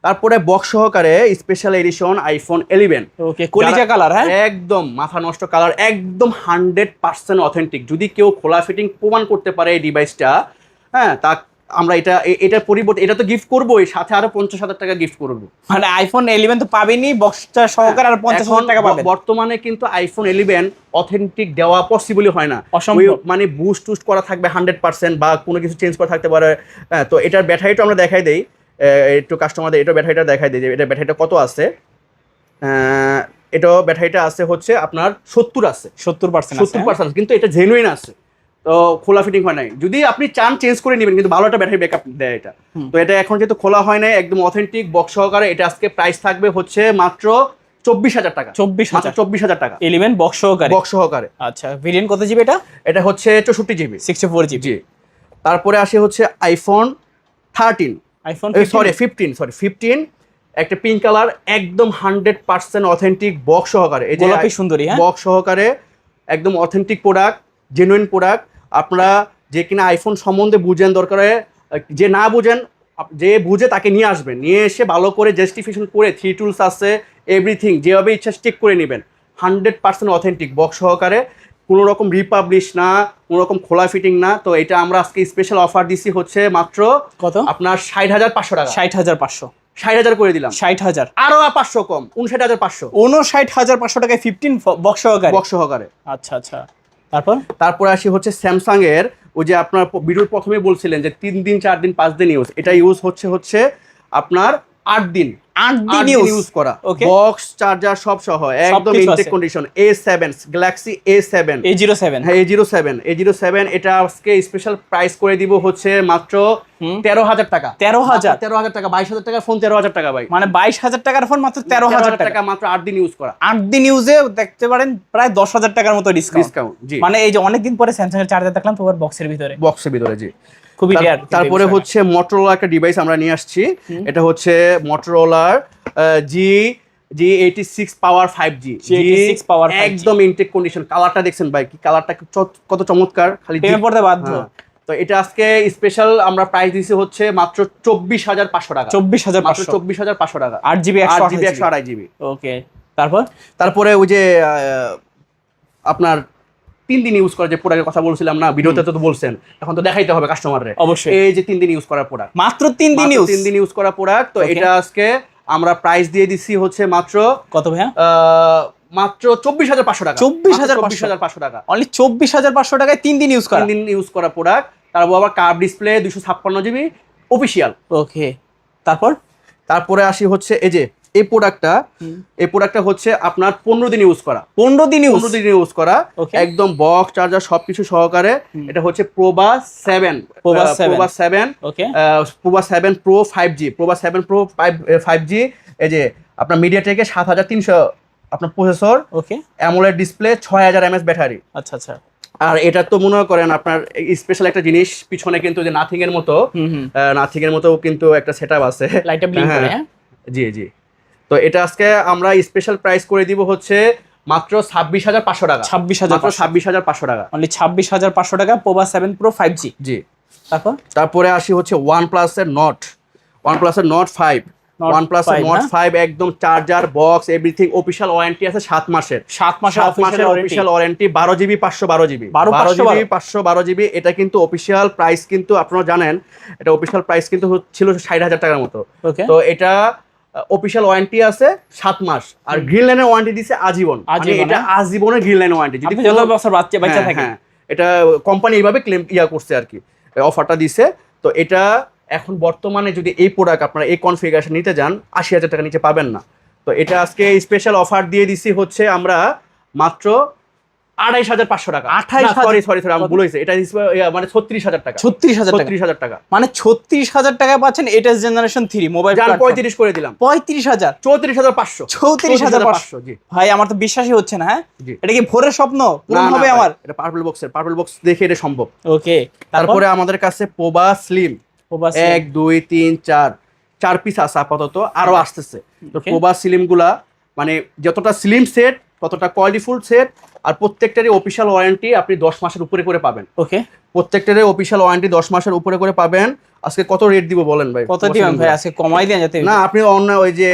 তারপরে বক্স সহকারে স্পেশাল এডিশন আইফোন 11। ওকে, কলিজা কালার। হ্যাঁ, একদম মাথা নষ্ট কালার, একদম 100% অথেন্টিক। যদি কেউ খোলা ফিটিং প্রমাণ করতে পারে এই ডিভাইসটা, হ্যাঁ, তা আমরা এটার পরিবর্তে এটা তো গিফট করবোই, সাথে আরো 50,000 টাকা গিফট করবো। মানে আইফোন 11 তো পাবেনই, বক্সটা সহকারে আর 50,000 টাকা পাবেন। বর্তমানে কিন্তু আইফোন 11 অথেন্টিক দেওয়া পসিবলই হয় না, অসম্ভব। মানে বুস্ট টুস্ট করা থাকবে 100% বা কোনো কিছু চেঞ্জ করা থাকতে পারে। হ্যাঁ, তো এটার ব্যাটারিটা আমরা দেখাই দেই একটু কাস্টমারদের, এটা ব্যাটারিটা দেখাই দিই যে এটা ব্যাটারিটা কত আছে। এটাও ব্যাটারিটা আছে হচ্ছে আপনার 70 আছে, 70%, কিন্তু এটা জেনুইন আছে। তো খোলা ফিটিং হয় নাই, যদি আপনি চান চেঞ্জ করে নেবেন, কিন্তু ভালো একটা ব্যাটারি ব্যাকআপ দেয় এটা। তো এটা এখন যেহেতু খোলা হয় নাই, একদম অথেন্টিক বক্স সহকারে, এটা আজকে প্রাইস থাকবে হচ্ছে মাত্র 24,000 টাকা। 24,000 টাকা 11 বক্স সহকারে। আচ্ছা, ভেরিয়েন্ট কত জিবি এটা? এটা হচ্ছে 64 জিবি, 64 জিবি। জি। তারপরে আসে হচ্ছে আইফোন 13, আইফোন 15, একটা পিঙ্ক কালার, একদম 100% অথেন্টিক বক্স সহকারে। এই যে গোলাপি সুন্দরী, হ্যাঁ, বক্স সহকারে একদম অথেন্টিক প্রোডাক্ট, জেনুইন প্রোডাক্ট। আপনারা যে কিনা আইফোন সম্বন্ধে বুঝেন, দরকারে যে না বুঝেন, যে বুঝে তাকে নিয়ে আসবেন, নিয়ে এসে ভালো করে জাস্টিফিকেশন করে 3 টুলস আছে, এভরিথিং যেভাবে ইচ্ছা চেক করে নেবেন। 100% অথেন্টিক বক্স সহকারে, কোনো রকম রিপাবলিশ না, কোনো রকম খোলা ফিটিং না। তো এটা আমরা আজকে স্পেশাল অফার দিছি হচ্ছে মাত্র কত? আপনার 60,500 টাকা। 60,500, 60,000 করে দিলাম। 60,000 আরো 500 কম, 59,500। 59,500 টাকায় 15 বক্স সহকারে। আচ্ছা আচ্ছা। তারপরে আসি হচ্ছে স্যামসাং এর, ওই যে আপনার ভিডিওর প্রথমে বলছিলেন যে 3 দিন 4 দিন 5 দিন ইউজ, এটা ইউজ হচ্ছে আপনার 8 দিন ইউজ করা, বক্স চার্জার সব সহ, একদম intact condition. A7 Galaxy A7, হ্যাঁ A07, এটা আজকে স্পেশাল প্রাইস করে দিব হচ্ছে মাত্র 13,000 টাকা। 13,000 টাকা, 22,000 টাকার ফোন 13,000 টাকা ভাই। মানে 22,000 টাকার ফোন মাত্র 13,000 টাকা, মাত্র 8 দিন ইউজ করা। 8 দিন ইউজে দেখতে পারেন প্রায় 10,000 টাকার মতো ডিসকাউন্ট। জি, মানে এই যে অনেকদিন পরে স্যামসাং এর চার্জার দেখলাম তোমার বক্সের ভিতরে, জি খুবই রেয়ার। তারপরে হচ্ছে মোটরোলা একটা ডিভাইস আমরা নিয়ে আসছি, এটা হচ্ছে মোটরোলার G86 পাওয়ার 5G, একদম ইনটেক কন্ডিশন। কালারটা দেখছেন ভাই, কি কালারটা কত চমৎকার, খালি প্রেমে পড়তে বাধ্য। তো এটা আজকে স্পেশাল আমরা প্রাইস দিছি হচ্ছে মাত্র 24,500 টাকা। 24,500 টাকা, 8GB 128GB। ওকে, তারপরে ওই যে আপনার 3 দিন ইউজ করা যে প্রোডাক্টের কথা বলছিলাম না, ভিডিওতে তো বলছেন, এখন তো দেখাইতে হবে কাস্টমাররে। অবশ্যই, এই যে 3 দিন ইউজ করা প্রোডাক্ট, মাত্র 3 দিন ইউজ করা প্রোডাক্ট। তো এটা আজকে আমরা প্রাইস দিয়ে দিচ্ছি হচ্ছে মাত্র কত ভাইয়া? মাত্র 24,500 টাকা। 24,500 টাকা, অনলি 24,500 টাকায় 3 দিন ইউজ করা প্রোডাক্ট। তারপর আবার কার্ভ ডিসপ্লে, 256GB অফিশিয়াল। ওকে, তারপরে আসি হচ্ছে এই প্রোডাক্টটা হচ্ছে আপনার 15 দিন ইউজ করা, 15 দিন ইউজ করা, একদম বক্স চার্জার সবকিছু সহকারে। এটা হচ্ছে প্রোবা 7 প্রো 5G, এই যে আপনার মিডিয়াটেকের 7300 আপনার processor, AMOLED display, 6000 mAh battery. আচ্ছা আচ্ছা। আর এটা তো মনে করেন আপনার স্পেশাল একটা জিনিস পিছনে কিন্তু যে নাথিং এর মতো কিন্তু একটা সেটআপ আছে, লাইটটা ব্লিঙ্ক করে। হ্যাঁ, জি। তো এটা আজকে আমরা স্পেশাল প্রাইস করে দিব হচ্ছে মাত্র 26,500 টাকা। 26,500 টাকা, অনলি 26,500 টাকা প্রোবা 7 প্রো 5G। জি। তারপরে আসি হচ্ছে OnePlus এর Note 5, একদম charger box everything official warranty আছে 7 মাসের। 7 মাসের অফিশিয়াল ওয়ারেন্টি, 12GB 512GB। এটা কিন্তু অফিশিয়াল প্রাইস, কিন্তু আপনারা জানেন এটা অফিশিয়াল প্রাইস কিন্তু ছিল 60,000 টাকার মতো। তো এটা অফিশিয়াল ওয়ারেন্টি আছে 7 মাস, আর গ্রিন লাইনের ওয়ারেন্টি দিছে আজীবন। এটা আজীবনের গ্রিন লাইন ওয়ারেন্টি, যদি যত বছর বাচ্চা থাকে। এটা কোম্পানি এইভাবে ক্লেম করছে আর কি, অফারটা দিছে। তো এটা এখন বর্তমানে যদি এই প্রোডাক্ট আপনারা এই কনফিগারেশন নিতে যান 80,000 টাকা নিচে পাবেন না। তো এটা আজকে স্পেশাল অফার দিয়ে দিছি হচ্ছে আমরা মাত্র 28,500 টাকা। 28,000 সরি আমি ভুল হয়েছে, এটা মানে 36,000 টাকা। 36,000 টাকা মানে 36,000 টাকায় পাচ্ছেন এটাস জেনারেশন 3 মোবাইল। 35 করে দিলাম। 35,000 34,500। 34,500 জি ভাই, আমার তো বিশ্বাসই হচ্ছে না। হ্যাঁ, জি। এটা কি ভোরের স্বপ্ন পূরণ হবে আমার? এটা পার্পল বক্স দেখে এটা সম্ভব। ওকে, তারপরে আমাদের কাছে পোবা স্লিম 1 2 3 4 পিস আছে আপাতত, আরো আসতেছে। তো Okay. পোবা স্লিম গুলা মানে যতটা স্লিম সেট ততটা কোয়ালিটিফুল সেট, আর প্রত্যেকটারই অফিশিয়াল ওয়ারেন্টি আপনি 10 মাসের উপরে করে পাবেন। ওকে, প্রত্যেকটারই অফিশিয়াল ওয়ারেন্টি 10 মাসের উপরে করে পাবেন। আজকে কত রেট দিব বলেন ভাই? কত দিবেন ভাই? আজকে কমাই দেন যাতে না, আপনি অন্য ওই যে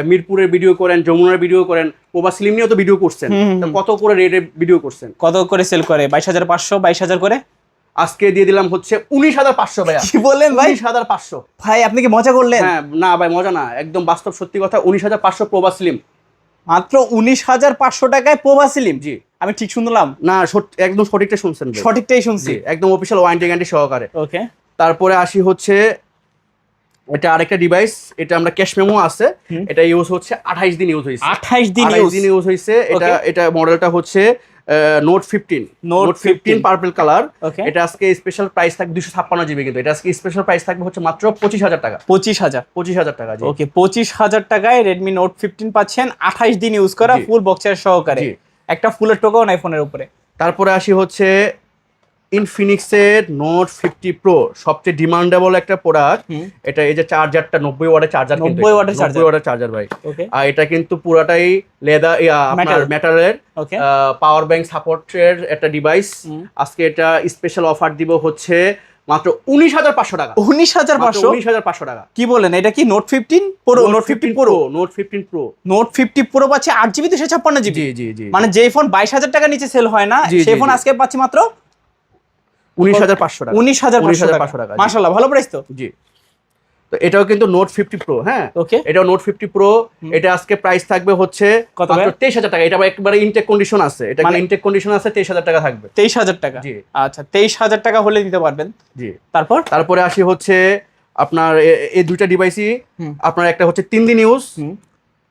মিরপুরের ভিডিও করেন, যমুনার ভিডিও করেন, পোবা স্লিম নিয়েও তো ভিডিও করছেন, তো কত করে রেটে ভিডিও করছেন? কত করে সেল করে? 22,500 22,000 করে। আজকে দিয়ে দিলাম হচ্ছে 19,500 ভাইয়া। কি বলেন ভাই? 19,500 ভাই আপনি কি মজা করলেন? হ্যাঁ, না ভাই মজা না, একদম বাস্তব সত্যি কথা। 19,500 পোবা স্লিম, মাত্র 19,500 টাকায় পোভা স্লিম। জি। আমি ঠিক শুনলাম? না, একদম সঠিকটা শুনছেন ভাই। সঠিকটাই শুনছি। জি, একদম অফিশিয়াল ওয়ারেন্টি গ্যারান্টি সহকারে। ওকে, তারপরে আসি হচ্ছে এটা আরেকটা ডিভাইস, এটা আমরা ক্যাশ মেমো আছে, এটা ইউজ হচ্ছে 28 দিন ইউজ হয়েছে। 28 দিন 28 দিন ইউজ হয়েছে। এটা মডেলটা হচ্ছে note 15 note 15 purple colour. Okay. এটা আজকে স্পেশাল প্রাইস থাকবে 256 জিবি, কিন্তু এটা আজকে স্পেশাল প্রাইস থাকবে হচ্ছে মাত্র 25,000 টাকা। 25,000 টাকা। জি। ওকে, 25,000 টাকায় Redmi Note 15 পাচ্ছেন 28 দিন ইউজ করা, জি। ফুল বক্সের সহকারে। জি। একটা ফুলের টোকাও নাই ফোনের উপরে। তারপরে আসি হচ্ছে ইনফিনিক্সের নোট 50 প্রো, সবচেয়ে ডিমান্ডেবল একটা প্রোডাক্ট। এটা এই যে চার্জারটা 90 ওয়াটের চার্জার, 90 ওয়াটের চার্জার। 90 ওয়াটের চার্জার ভাই। ওকে, আর এটা কিন্তু পুরাটাই লেদার আপনার মেটালের ওকে, পাওয়ার ব্যাংক সাপোর্টের একটা ডিভাইস। আজকে এটা স্পেশাল অফার দিব হচ্ছে মাত্র 19,500 টাকা। 19,500 19,500 টাকা। কি বলেন? এটা কি note 15 pro? Note 15 pro, note 15 pro, note 50 pro পাচ্ছে 8GB 256GB। জি জি জি। মানে যেই ফোন 22,000 টাকা নিচে সেল হয় না, জি, জি, সেই ফোন জি। আজকে পাচ্ছি মাত্র 19,500 টাকা। 19,500 টাকা। টাকা। জি। মাশাআল্লাহ, ভালো প্রাইস তো। জি। তো এটাও কিন্তু নোট 50 প্রো। হ্যাঁ, ওকে, এটাও নোট 50 প্রো। এটা আজকে প্রাইস থাকবে হচ্ছে কত মাত্র ভাই? 23,000 টাকা। এটা একবারে ইনটেক কন্ডিশন আছে, এটা মানে ইনটেক কন্ডিশন আছে, 23,000 টাকা থাকবে। 23,000 টাকা। জি। আচ্ছা, 23,000 টাকা হলে দিতে পারবেন। জি। তারপরে আসি হচ্ছে আপনার এই দুইটা ডিভাইসই আপনার একটা হচ্ছে 3 দিন ইউজ,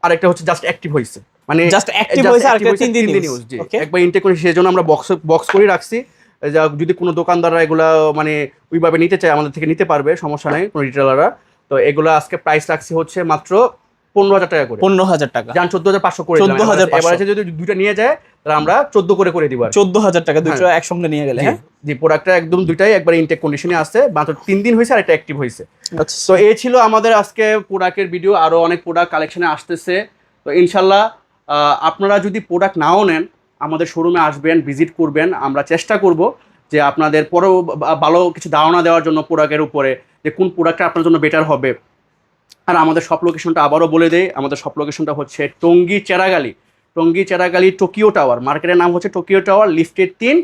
আর একটা হচ্ছে জাস্ট অ্যাক্টিভ হইছে, মানে জাস্ট অ্যাক্টিভ হইছে, আর একটা 3 দিন ইউজ। জি। ওকে, একবার ইনটেক করে সেজন্য আমরা বক্স করে রাখছি। যদি কোনো দোকানদাররা এগুলা মানে ওইভাবে নিতে চায় আমাদের থেকে নিতে পারবে, সমস্যা নাই, কোনো রিটেলাররা। তো এগুলো আজকে প্রাইস রাখছি হচ্ছে মাত্র 15,000 টাকা করে। 15,000 টাকা। যান 14,500 করে দিলাম। 14,500 এবারে যদি দুইটা নিয়ে যায় তাহলে আমরা 14 করে দিব। 14,000 টাকা দুটো একসঙ্গে নিয়ে গেলে। হ্যাঁ, জি, প্রোডাক্টটা একদম দুইটাই একবার ইনটেক কন্ডিশনে আছে, মাত্র 3 দিন হয়েছে আর এটা অ্যাক্টিভ হয়েছে। আচ্ছা, তো এই ছিল আমাদের আজকে প্রোডাক্টের ভিডিও। আরো অনেক প্রোডাক্ট কালেকশনে আসতেছে। তো ইনশাল্লাহ আপনারা যদি প্রোডাক্ট নাও নেন, আমাদের শোরুমে আসবেন, ভিজিট করবেন। আমরা চেষ্টা করব যে আপনাদের পরেও ভালো কিছু ধারণা দেওয়ার জন্য প্রোডাক্টের উপরে, যে কোন প্রোডাক্টটা আপনার জন্য বেটার হবে। আর আমাদের শপ লোকেশনটা আবারও বলে দেই, আমাদের শপ লোকেশনটা হচ্ছে টঙ্গী চেরাগালি টোকিও টাওয়ার। মার্কেটের নাম হচ্ছে টোকিও টাওয়ার, লিফটের 3,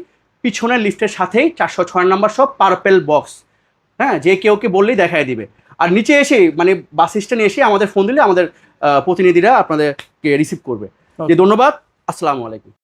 পিছনের লিফটের সাথেই 406 নাম্বার শপ, পার্পেল বক্স। হ্যাঁ, যে কেউকে বললেই দেখায় দিবে। আর নিচে এসে মানে বাস স্ট্যান্ডে এসে আমাদের ফোন দিলে আমাদের প্রতিনিধিরা আপনাদেরকে রিসিভ করবে। যে ধন্যবাদ, আসসালামু আলাইকুম।